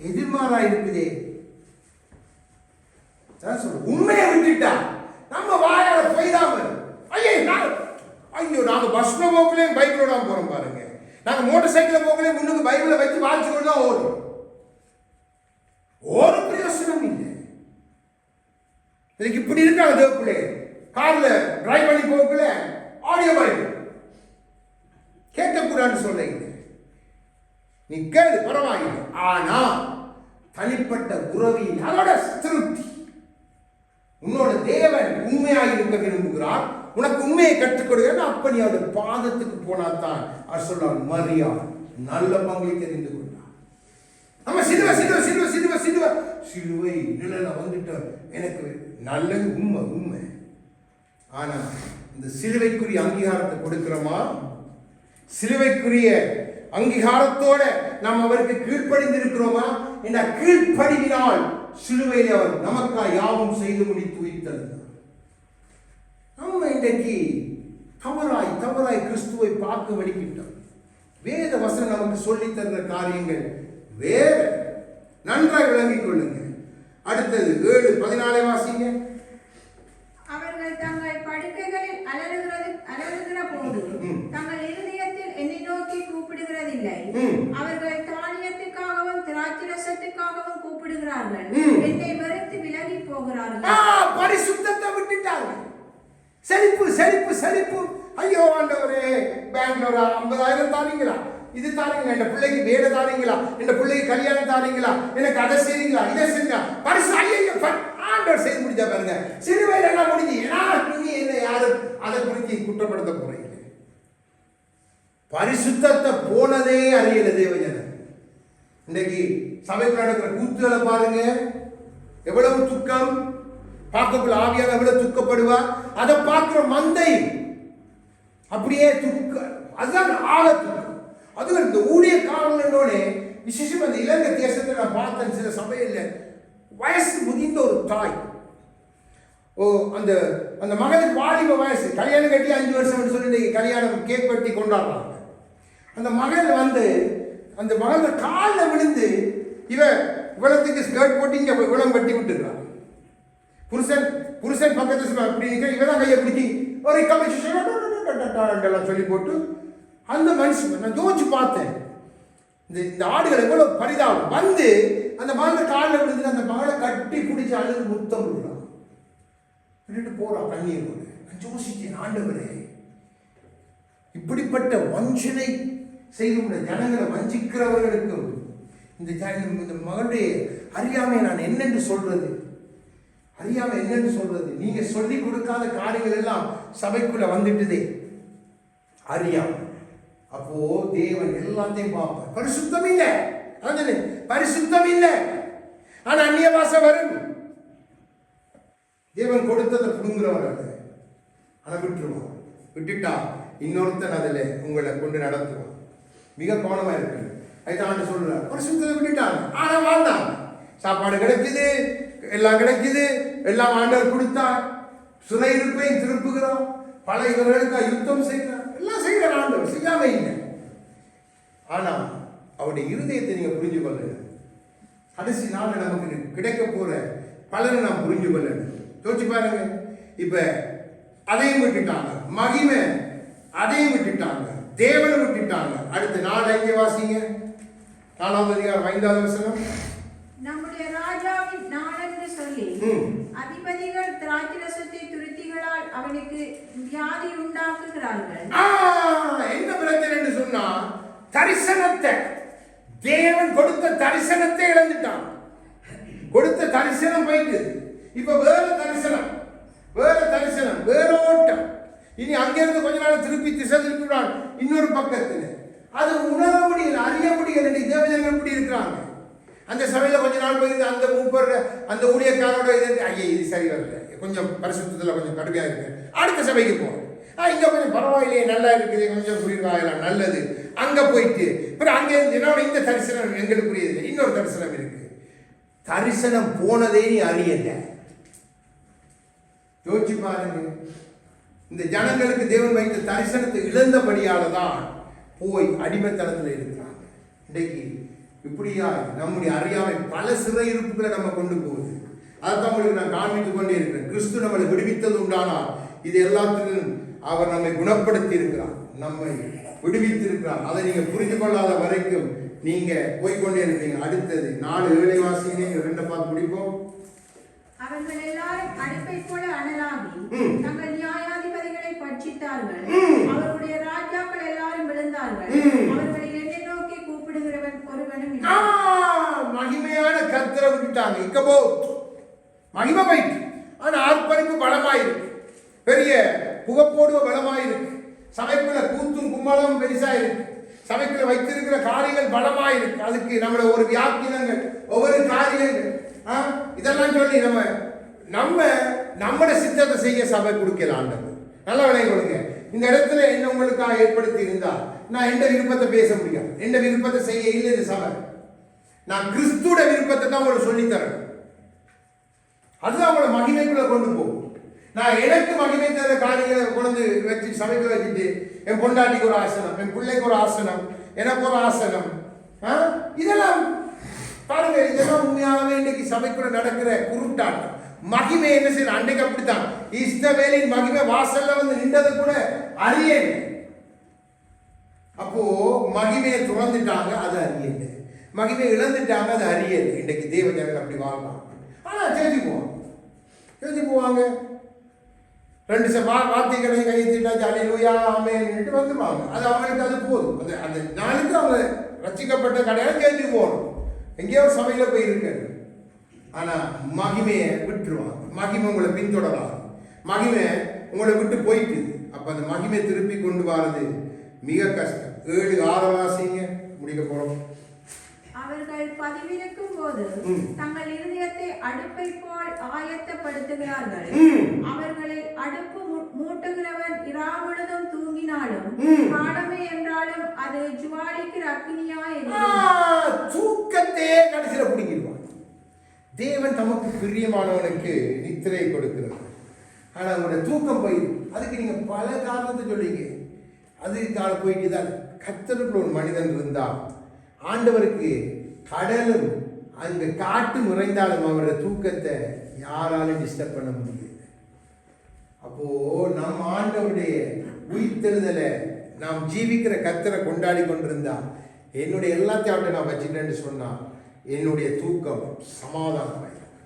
எதிர்மாறா இருக்குதே. உண்மையை விட்டுட்டா நம்ம வாயால போய்தாம ஐயோ நாங்க பஸ்ல போக்கலையும் பைபிளோட போறோம் பாருங்க. நாங்க மோட்டார் சைக்கிள் போக்கலையும் முன்னுக்கு பைபிளை வச்சு வாட்சிக்கொண்டு தான் ஓடுறோம். ஒரு பிரயோசனம் இல்லை. இதுக்கு இப்படி இருக்காங்க தேவப்பிள்ளை. கார்ல டிரைவ் பண்ணி போகல ஆடியோ பைபிள் கேட்கக்கூடாதுன்னு சொல்றீங்க. நீ கேளு பரவாயில்லை. ஆனா தனிப்பட்ட உறவில் அதோட திருப்தி. உன்னோட தேவன் உண்மையாக இருக்க விரும்புகிறார். உனக்கு உண்மையை கற்றுக் கொடுக்கிறார். அப்ப நீ அவருடைய பாதத்துக்கு போனாதான் அவர் சொல்றார் மரியா நல்ல பங்கை தெரிந்து கொண்டார். நம்ம சிலுவை நிழல வந்துட்டோம். எனக்கு நல்லது உண்மை. ஆனா இந்த சிலுவைக்குரிய அங்கீகாரத்தை கொடுக்கிறோமா? சிலுவைக்குரிய அங்கீகாரத்தோட நாம் அவருக்கு கீழ்ப்படிந்து இருக்கிறோமா? இந்த கீழ்ப்படிவினால் சிலுவையில் அவர் நமக்காக யாவும் செய்து முடித்து உயிர்த்தெழுந்தார். நம்ம இன்றைக்கு தவறாய் கிறிஸ்துவை பார்க்க வலிக்கிட்டோம். வேத வசனம் நமக்கு சொல்லித் தருகிற காரியங்கள் வேற. நன்றாக விளங்கிக் கொள்ளுங்க. அடுத்தது 7:14 வாசிங்க. அவர்கள் தங்கள் படுக்கைகளில் அலறுகிற போது தங்கள் இருதயத்தில் என்னை நோக்கி கூப்பிடுகிறதில்லை. அவர்கள் தானியத்துக்காகவும் திராட்சரசத்துக்காகவும் கூப்பிடுகிறார்கள். என்னை வெறுத்து விலகி போகிறார்கள். பரிசுத்தத்தை விட்டுட்டாங்க. செழிப்பு. ஐயோ ஆண்டவரே, பேங்க்ல ஒரு 50,000 தாரீங்களா, இது தாரீங்களா, என் பிள்ளைக்கு வேலை தாரீங்களா, என் பிள்ளைக்கு கல்யாணம் தாரீங்களா, எனக்கு அதை செய்றீங்களா, இதை செய்யுங்க. ஆண்டவர் செய்து முடிஞ்சா பாருங்க. சிறுவையில் எல்லாம் முடிஞ்சு என்ன யாரும் அதை குறித்து குற்றப்படுத்த போறீங்க. பரிசுத்தத்தை போனதே அறியல தேவஜன. இன்னைக்கு சபைக்குள்ள நடக்கிற கூத்துகளை பாருங்க. எவ்வளவு துக்கம். பார்க்கக்குள்ள ஆவியாக எவ்வளவு துக்கப்படுவார். அதை பார்க்கிற மந்தை அப்படியே துக்க. அதுதான் ஆழ துக்கம். அதுவும் இந்த ஊழிய காரணங்களோட விசேஷம் அந்த இலங்கை தேசத்தை நான் பார்த்தேன். சில சபையில் வயசு முதிர்ந்த ஒரு தாய், அந்த மகளுக்கு வாலிப வயசு, கல்யாணம் கட்டி 5 வருஷம் சொல்லிட்டு கல்யாணம் கேக் வெட்டி கொண்டாடுறாங்க. அந்த மகள் அந்த மகள் காலில் விழுந்து இவ்வளத்துக்கு ஸ்கர்ட் போட்டு இங்க இவ்வளவு வெட்டி விட்டுருக்கான். புருஷன் பக்கத்து அப்படி இவதான் கையை பிடிச்சி ஒரு கமிஷன் சொல்லி போட்டு அந்த மனுஷன் நான் யோசிச்சு பார்த்தேன். இந்த ஆடுகள் எவ்வளவு பரிதாபம். வந்து அந்த மகளை காலில் விழுந்து அந்த மகளை கட்டி பிடிச்சி அழுது முத்தம் விடுறான். விட்டுட்டு போறான் கண்ணீர் போல. நான் யோசிச்சேன், ஆண்டவரே, இப்படிப்பட்ட வஞ்சனை செய்து ஜனங்களை வஞ்சிக்கிறவர்களுக்கும் இந்த மகளுடைய அறியாமை நான் என்னென்று சொல்றது, நீங்க சொல்லி கொடுக்காத காரியங்கள் எல்லாம் சபைக்குள்ள வந்துட்டுதே அறியாமை. அப்போ தேவன் எல்லாத்தையும் பார்ப்பார். பரிசுத்தம் இல்லை. ஆனா அந்நிய பாஷை வரும். தேவன் கொடுத்ததை புடுங்குறவர் அல்ல. ஆனா விட்டுருவான். விட்டுட்டா இன்னொருத்தன் அதில் உங்களை கொண்டு நடத்துவான். மிக கவனமா இருக்கு. அதுதான் ஆண்டு சொல்றார், பரிசுத்தத்தை விட்டுட்டாங்க, ஆனா வாழ்ந்தாங்க. சாப்பாடு கிடைக்குது, எல்லாம் கிடைக்குது, எல்லாம் ஆண்டவர் கொடுத்தார். சிறையிருப்பையும் திருப்புகிறோம், பல இவர்களுக்கு யுத்தம் செய்கிறார், எல்லாம் செய்கிற ஆண்டவர் செய்யாம இல்லை. ஆனா அவருடைய இருதயத்தை நீங்க புரிஞ்சு கொள்ளணும். கடைசி நாள் நமக்கு கிடைக்க போற பலனை நாம் புரிஞ்சு கொள்ளணும். யோசிச்சு பாருங்க. இப்ப அதையும் விட்டுட்டாங்க, மகிமை அதையும் விட்டுட்டாங்க, தேவனை விட்டுட்டாங்க. அடுத்த நாள் எங்கே வாசிங்க? 4ஆம் அதிகாரம் 5வது வசனம். நம்முடைய ராஜாவின் நாள் என்று சொல்லி அதிபதிகள் திராட்சரசத்தை துருத்திகளால் அவனுக்கு வியாதி உண்டாக்குகிறார்கள். என்ன பிரச்சனை என்று சொன்னா, தரிசனத்தை, தேவன் கொடுத்த தரிசனத்தை இழந்துட்டான். கொடுத்த தரிசனம் போயிட்டு இப்ப வேற தரிசனம், வேற தரிசனம், வேற ஓட்டம். இனி அங்கிருந்து கொஞ்ச நாள் திருப்பி திசை திருப்பிவிடான் இன்னொரு பக்கத்தில். அது உணர முடியல, அறிய முடியல. தேவஜனங்கள் எப்படி இருக்கிறாங்க? அந்த சபையில கொஞ்ச நாள் போயிருந்து அந்த மூப்பர் அந்த ஊழியக்காரோட ஐயா இது சரி வரல, கொஞ்சம் பரிசுத்தத்தில் கொஞ்சம் கடுமையாக இருக்கு, அடுத்த சபைக்கு போவோம். இங்க கொஞ்சம் பரவாயில்லையே, நல்லா இருக்குது, கொஞ்சம் புரியுறாங்கலாம், நல்லது. அங்க போயிட்டு அப்புறம் அங்கே இந்த தரிசனம் எங்களுக்கு புரியுது, இன்னொரு தரிசனம் இருக்கு. தரிசனம் போனதே நீ அறியல. யோசிச்சு பாருங்க. இந்த ஜனங்களுக்கு தேவன் வைத்த தரிசனத்தை இழந்தபடியால தான் போய் அடிமைத்தனத்தில் இருக்கிறாங்க. இன்றைக்கு இப்படியா நம்முடைய அறியாமை பல சிறையிருப்புகளை நம்ம கொண்டு போகுது. அதைத்தான் உங்களுக்கு நான் காண்பித்துக் கொண்டே இருக்கிறேன். கிறிஸ்து நம்மளை விடுவித்தது உண்டானால் இது எல்லாத்திலும் அவர் நம்மை குணப்படுத்தி இருக்கிறார், நம்மை விடுவித்திருக்கிறார். அதை நீங்க புரிந்து கொள்ளாத வரைக்கும் நீங்க போய்கொண்டே இருக்கீங்க. அடுத்தது 4:7 வாசிங்க, 2 பார்த்து முடிப்போம். அவர்கள் எல்லாரும் அடுப்பை போல அனலாகி தங்கள் நியாயாதிபதிகளை பட்சித்தார்கள். அவருடைய ராஜாக்கள் எல்லாரும் விழுந்தார்கள். அவர்களை என்னை நோக்கி கூப்பிடுகிறவன் ஒருவனும் இல்லை. மகிமையான கர்த்தரை விட்டுட்டாங்க. இக்கப்போ மகிமை போயிட்டு, ஆனா ஆர்ப்பரிப்பு பலமாயிருக்கு, பெரிய புகப்போடுவ பலமாயிருக்கு, சபைக்குள்ள கூத்தும் கும்பலும் பெருசா இருக்கு, சபைக்குள்ள வைத்திருக்கிற காரியங்கள் பலமாயிருக்கு. அதுக்கு நம்மளோட ஒரு வியாக்கியங்கள், ஒவ்வொரு காரியங்கள் இதெல்லாம் சொல்லி நம்ம சித்தத்தை செய்ய சபை கொடுக்கலாம். நல்ல விலை கொடுங்க. இந்த இடத்துல என்ன உங்களுக்காக ஏற்படுத்தி இருந்தா நான் எந்த விருப்பத்தை பேச முடியாது, எந்த விருப்பத்தை செய்ய இல்லை. இது சபை, நான் கிறிஸ்துவோட விருப்பத்தை தான் உங்களுக்கு சொல்லித்தரேன். அதுதான் உங்களை மகிமைக்குள்ள கொண்டு போகும். நான் எனக்கு மகிமை தர காரியங்களை கொண்டு வச்சு சபைக்கு வச்சுட்டு என் பொண்டாட்டிக்கு ஒரு ஆசனம், என் பிள்ளைக்கு ஒரு ஆசனம், எனக்கு ஒரு ஆசனம், இதெல்லாம் பாருங்க. இதெல்லாம் உண்மையாகவே இன்னைக்கு சபைக்குள்ள நடக்கிற குருட்டாட்டம். மகிமை என்ன செய்யணும்? அன்றைக்கு அப்படித்தான் இஸ்ரவேலின் மகிமை வாசல்ல வந்து நின்றது கூட அறியல. அப்போ மகிமையை துறந்துட்டாங்க, அது அறியல. மகிமையை இழந்துட்டாங்க, அது அறியல. இன்றைக்கு தேவ ஜனங்கள் அப்படி வாழலாம். ஆனா சேர்த்து போவாங்க 2 வார்த்தைகளை கைத்திட்டா ஜாலியா ஆமேன்னு வந்துடுவாங்க. அது அவங்களுக்கு அது போதும். அந்த நாளுக்கு அவங்க ரசிக்கப்பட்ட கடையால சேர்த்து போகணும். எங்கேயோ ஒரு சபையில போய் இருக்க. ஆனா மகிமையை விட்டுருவாங்க. மகிமை உங்களை பின்தொடராது. மகிமை உங்களை விட்டு போயிட்டு, அப்ப அந்த மகிமை திருப்பி கொண்டு வரது மிக கஷ்டம். 7:6 வாசிங்க, முடிக்க போறோம். அவர்கள் பதிவிருக்கும் போது தங்கள் இருதயத்தை அடுப்பை போல் ஆயத்தப்படுத்துகிறார்கள். அவர்களை அடுப்பு மூட்டுகிறவன் இராமுழுதும் தூங்கினாலும் பாடமே என்றாலும் அது ஜுவாலிக்கிற அக்னியாய் தூக்கத்தையே கடைசியில பிடிக்கிடுவான். தேவன் தமக்கு பிரியமானவனுக்கு நித்திரை கொடுக்கிறார். ஆனா அவங்களோட தூக்கம் போயிடும். அதுக்கு நீங்க பல காரணத்தை சொல்லிங்க. அதுக்காக போயிட்டு தான் கர்த்தருக்குள்ள ஒரு மனிதன் இருந்தா ஆண்டவருக்கு கடலும் அந்த காட்டு நிறைந்தாலும் அவருடைய தூக்கத்தை யாராலும் டிஸ்டர்ப் பண்ண முடியாது. அப்போ நம் ஆண்டவருடைய உயிர்த்தெழுதலை நாம் ஜீவிக்கிற கர்த்தரை கொண்டாடி கொண்டிருந்தா என்னுடைய எல்லாத்தையும் அவர்கிட்ட நான் வச்சுட்டேன்னு சொன்னா என்னுடைய தூக்கம் சமாதானமாயிருக்கும்.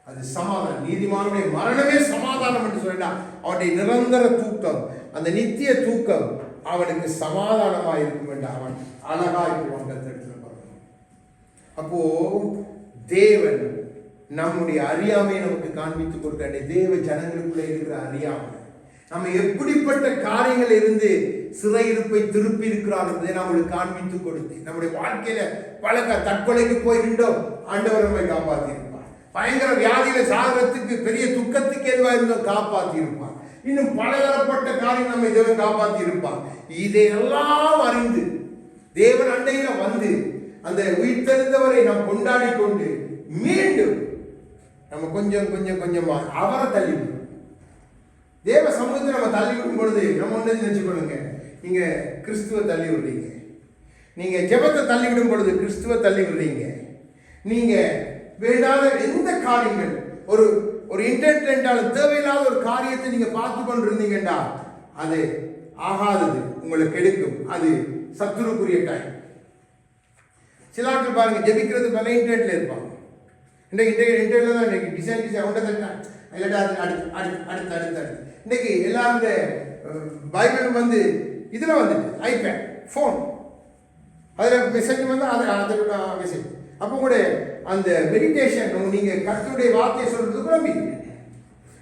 அது சமாதானம். நீதிமானுடைய மரணமே சமாதானம் என்று சொல்லிட்டா அவனுடைய நிரந்தர தூக்கம், அந்த நித்திய தூக்கம் அவனுக்கு சமாதானமாக இருக்கும் என்று அவன் அழகாயிருவான். அப்போ தேவன் நம்முடைய அறியாமையை நமக்கு காண்பித்துக் கொடுக்க, தேவ ஜனங்களுக்குள்ளே இருக்கிற அறியாமை, நம்ம எப்படிப்பட்ட காரியங்கள் இருந்து சிறையிருப்பை திருப்பி இருக்கிறார் என்பதை நம்மளுக்கு காண்பித்துக் கொடுத்து, நம்முடைய வாழ்க்கையில பல தற்கொலைக்கு போயிருந்தோம், ஆண்டவர் நம்மை காப்பாற்றியிருப்பார். பயங்கர வியாதியில சாகிறதுக்கு பெரிய துக்கத்துக்கு எதுவாக இருந்தோம் காப்பாற்றி இருப்பார். இன்னும் பலதரப்பட்ட காரியம் நம்மை தேவன் காப்பாற்றி இருப்பார். இதையெல்லாம் அறிந்து தேவன் அண்டையில வந்து அந்த உயிர்த்தெழுந்தவரை நாம் கொண்டாடி கொண்டு மீண்டும் நம்ம கொஞ்சம் கொஞ்சம் கொஞ்சமா அவரை தள்ளிவிடும். தேவ சமூகத்தை நம்ம தள்ளி விடும் பொழுது நம்ம ஒன்று நினைச்சுக்கொள்ளுங்க, நீங்க கிறிஸ்துவ தள்ளி விடுறீங்க. நீங்க ஜெபத்தை தள்ளி விடும் பொழுது கிறிஸ்துவ தள்ளி விடுறீங்க. நீங்க வேண்டாத எந்த காரியங்கள் ஒரு ஒரு இன்டர்டென்டால தேவையில்லாத ஒரு காரியத்தை நீங்க பார்த்து கொண்டிருந்தீங்கன்னா அது ஆகாதது, உங்களை கெடுக்கும். அது சத்துருக்குரிய டைம். சில ஆட்கள் பாருங்க, ஜெபிக்கிறது பல இன்டர்நெட்ல இருப்பாங்க. இன்டர்நெட்ல தான் இன்னைக்கு டிசைன் இல்லாட்டா அடுத்து இன்னைக்கு எல்லாரும் இந்த பைபிள் வந்து இதுல வந்துட்டு ஐபேட் ஃபோன் அதில் மெசேஜ் வந்து அதோட மெசேஜ். அப்போ கூட அந்த மெடிடேஷன் நீங்க கர்த்தருடைய வார்த்தையை சொல்றது குழம்பி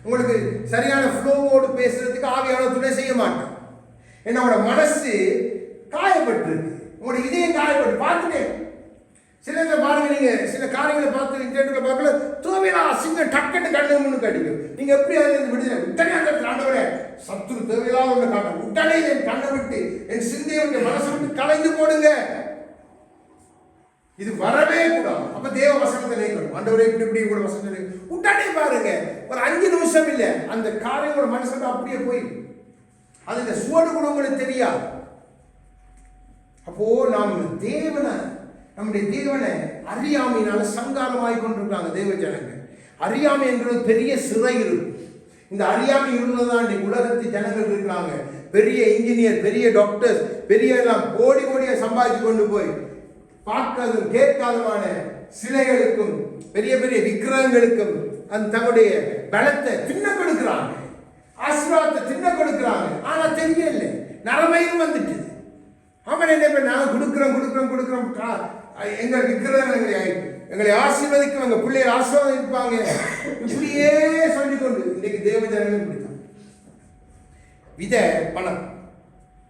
உங்களுக்கு சரியான ஃப்ளோவோடு பேசுறதுக்கு ஆவியான துணை செய்ய மாட்டேன். என்னோட மனசு காயப்பட்டிருக்கு, உங்களோட இதயம் காயப்பட்டு பார்த்துட்டேன். சில பாருங்க, நீங்க சில காரியங்களை பார்த்து இன்டர்நெட்ல பார்க்கல தேவையில்லா சிங்க டக்குன்னு கண்ணு கடிக்கும். நீங்க எப்படி அதில் விடுதலை உடனே அந்த ஆண்டவரே சத்துரு தேவையில்லாத ஒன்று காட்டும், உடனே என் கண்ணை விட்டு என் சிந்தையை விட்டு மனசை விட்டு கலைந்து போடுங்க. இது வரவே கூடாது. அப்ப தேவ வசனத்தை நினைக்கணும். ஆண்டவரே இப்படி இப்படி கூட வசனத்தை உடனே பாருங்க, ஒரு 5 நிமிஷம் இல்லை அந்த காரியம் ஒரு மனசுக்கு அப்படியே போய் அது இந்த சுவடு கூட உங்களுக்கு தெரியாது. அப்போ நாம் நம்முடைய தேவனை அறியாமையினால சங்காரமாய் கொண்டிருக்காங்க தேவ ஜனங்கள். அறியாமை என்கிறது பெரிய சிறை இருக்கு. இந்த அறியாமை இருந்ததான் இன்னைக்கு உலகத்து ஜனங்கள் இருக்கிறாங்க. பெரிய இன்ஜினியர், பெரிய டாக்டர்ஸ், பெரிய எல்லாம் கோடி கோடியை சம்பாதிச்சு கொண்டு போய் பார்க்காதும் கேட்காதமான சிலைகளுக்கும் பெரிய பெரிய விக்கிரகங்களுக்கும் அந்த தங்களுடைய பலத்தை தின்ன கொடுக்கிறாங்க, ஆசீர்வாதத்தை தின்ன கொடுக்கிறாங்க. ஆனா தெரியல, நரமையும் வந்துட்டு அவன் என்ன நாங்கள் கொடுக்குறோம் எங்க விக்கிரகங்கள் எங்களை ஆசீர்வதிக்கும், எங்க பிள்ளைகள் ஆசீர்வதிப்பாங்க, இப்படியே சொல்லிக்கொண்டு இன்னைக்கு தேவ ஜனங்கள் இப்படித்தான். விதை பணம்,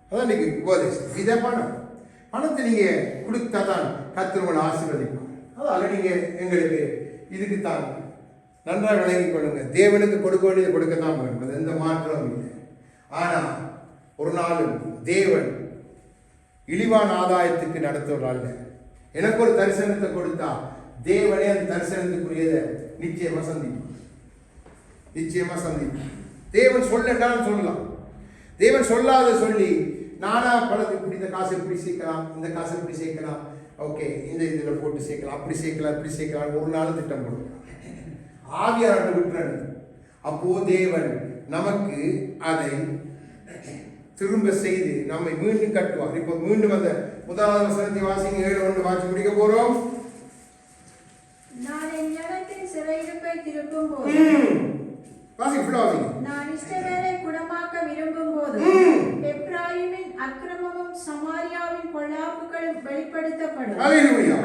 அதான் இன்னைக்கு உபதேசம். விதை பணத்தை நீங்க கொடுத்தாதான் கர்த்தர் உங்களை ஆசீர்வதிப்பாங்க. அதால நீங்க எங்களுக்கு இதுக்குத்தான் நன்றாக விளங்கிக் கொள்ளுங்க. தேவனுக்கு கொடுக்க வேண்டியது கொடுக்கத்தான் வேண்டும், அது எந்த மாற்றமும் இல்லை. ஆனா ஒரு நாளும் தேவன் இழிவான ஆதாயத்துக்கு நடத்துவதால் அல்ல. எனக்கு ஒரு தரிசனத்தை கொடுத்தா தேவனே அந்த தரிசனத்துக்குரியதை நிச்சயமா சந்திப்பார். தேவன் சொல்லட்டான்னு சொல்லலாம். தேவன் சொல்லாத சொல்லி நானா பணத்தை இப்படி இந்த காசை இப்படி சேர்க்கலாம், இந்த காசை இப்படி சேர்க்கலாம், ஓகே இந்த இதில் போட்டு சேர்க்கலாம், அப்படி சேர்க்கலாம், இப்படி சேர்க்கலாம், ஒரு நாள் திட்டம் போடுறான். ஆவியாரை விட்டுறாரு. அப்போ தேவன் நமக்கு அதை திரும்ப செய்து நம்மை மீண்டும் கட்டுவார். இப்போ மீண்டும் அந்த முதலாவது வசனத்தை வாசிங்க. 7:1 வாசி முடிக்க போறோம். நான் என் ஜனத்தின் சிறையிருப்பை திருப்பும் போது, நான் இஸ்ரவேலை குணமாக்க விரும்பும் போது, எப்ராயிமின் அக்கிரமமும் சமாரியாவின் பொல்லாப்புகளும் வெளிப்படுத்தப்படும்.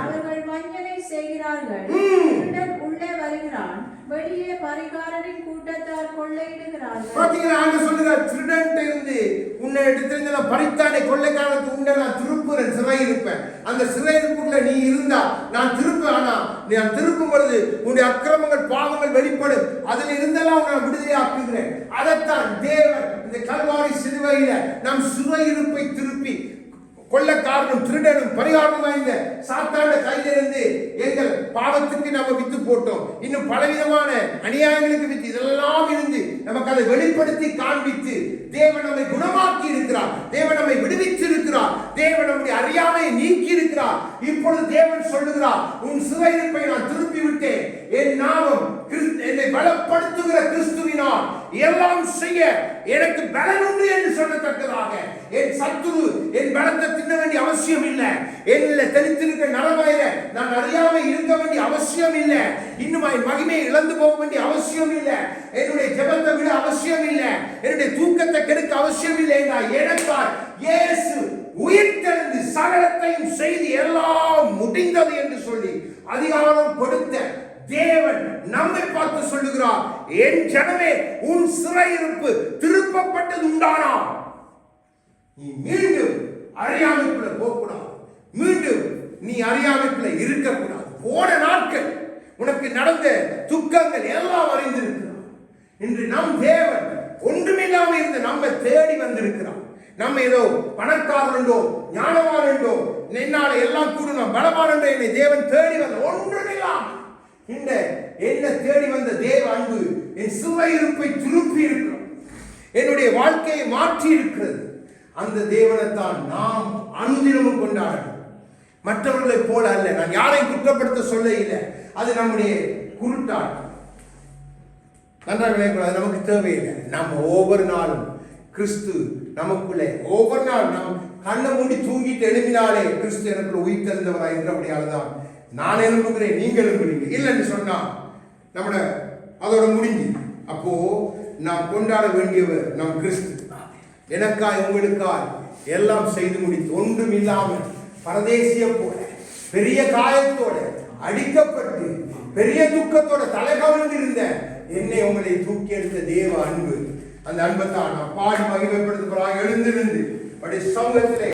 அவர்கள் வஞ்சனை செய்கிறார்கள், திருடன் உள்ளே வருகிறான், வெளியே பரிகாரரின் கூட்டத்தார் கொள்ளையிடுகிறார்கள். பாத்தீங்களா, ஆண்டு சொல்லுகிறார், திருடன் இருந்து உன்னை எடுத்து நான் பறித்தானே கொள்ளைக்காரனுக்கு உண்டை நான் திருப்புறேன், சிறையிருப்பேன். அந்த சிறையிருப்புக்குள்ள நீ இருந்தா நான் திருப்பேன். ஆனா நான் திருப்பும் பொழுது உன்னுடைய அக்கிரமங்கள் பாவங்கள் வெளிப்படும், அதில் இருந்தெல்லாம் நான் விடுதலை ஆக்குகிறேன். அதைத்தான் தேவன் இந்த கல்வாரி சிலுவையில நம் சிறையிருப்பை திருப்பி கொள்ளைக்காரனும் திருடனும் பரிகாரம் வாய்ந்த சாத்தாண்ட கையிலிருந்து எங்கள் பாவத்துக்கு நம்ம வித்து போட்டோம். இன்னும் பலவிதமான அநியாயங்களுக்கு வித்து இதெல்லாம் இருந்து நமக்கு அதை வெளிப்படுத்தி காண்பித்து தேவன் நம்மை குணமாக்கி இருக்கிறார், தேவன் நம்மை விடுவித்து இருக்கிறார், தேவன் நம்முடைய அறியாமையை நீக்கி இருக்கிறார். இப்பொழுது தேவன் சொல்லுகிறார், உன் சிறையிருப்பை நான் திருப்பி விட்டேன். என் நாமம் என்னை பலப்படுத்துகிற கிறிஸ்துவினால் எல்லாம் செய்ய எனக்கு பலன் உண்டு என்று சொல்லத்தக்கதாக என் சத்துரு என் பலத்தை தின்ன வேண்டிய அவசியம் இல்லை. என்னில தெளித்திருக்க நரவாயில நான் அறியாமை இருக்க வேண்டிய அவசியம் இல்லை. இன்னும் மகிமையை இழந்து போக வேண்டிய அவசியம் இல்லை. என்னுடைய ஜெபத்தை விட அவசியம் இல்லை. என்னுடைய தூக்கத்தை கெடுக்க அவசியம் இல்லை. எனக்காய் இயேசு உயிர்த்தெழுந்து சகலத்தையும் செய்து எல்லாம் முடிந்தது என்று சொல்லி அதிகாரம் கொடுத்த தேவன் நம்மை பார்த்து சொல்லுகிறார், என் ஜனமே உன் சிறையிருப்பு திருப்பப்பட்டது உண்டானா நீ மீண்டும் அறியாமைக்குள்ள போகக்கூடாது, மீண்டும் நீ அறியாமைக்குள்ள இருக்கக்கூடாது. போன நாட்கள் உனக்கு நடந்த துக்கங்கள் எல்லாம் அறிந்திருக்கிறார். இன்று நம் தேவன் ஒன்றுமில்லாம இருந்து நம்ம தேடி வந்திருக்கிறார். நம்ம ஏதோ பணக்காரண்டோ ஞானவானண்டோ என்னால எல்லாம் கூடணும் பலவானண்டோ என்னை தேவன் தேடி வந்த ஒன்றுமில்லாம் இந்த என்ன தேடி வந்த தேவ அன்பு என் சிலுவை இருப்பை திருப்பி இருக்கிறோம், என்னுடைய வாழ்க்கையை மாற்றி இருக்கிறது. அந்த தேவனைத்தான் நாம் அனுதினமும் கொண்டாடணும். மற்றவர்களை போல அல்ல. நான் யாரையும் குற்றப்படுத்த சொல்ல இல்லை. அது நம்முடைய குருட்டாட்டம். நன்றாக அது நமக்கு தேவையில்லை. நம்ம ஒவ்வொரு நாளும் கிறிஸ்து நமக்குள்ளே ஒவ்வொரு நாள் நாம் கண்ணை மூடி தூங்கிட்டு எழுப்பினாலே கிறிஸ்து எனக்குள்ள உயிர்த்தெழுந்தவராய் இருக்கிறபடியால் தான் நான் எழுப்புகிறேன், நீங்கள் எழுப்புறீங்க. இல்லைன்னு சொன்னா நம்மளோட அதோட முடிஞ்சு. அப்போ நாம் கொண்டாட வேண்டியவர் நம் கிறிஸ்து. எனக்காய் உங்களுக்காய் எல்லாம் செய்து முடித்து ஒன்றும் இல்லாமல் பரதேசிய போல பெரிய காயத்தோட அடிக்கப்பட்டு பெரிய துக்கத்தோட தலை கவிழ்ந்து இருந்த என்னை உங்களை தூக்கி எடுத்த தேவ அன்பு. அந்த அன்பை தான் நான் பாடி மகிமைப்படுத்துகிறாய். எழுந்திருந்து அப்படி சமூகத்திலே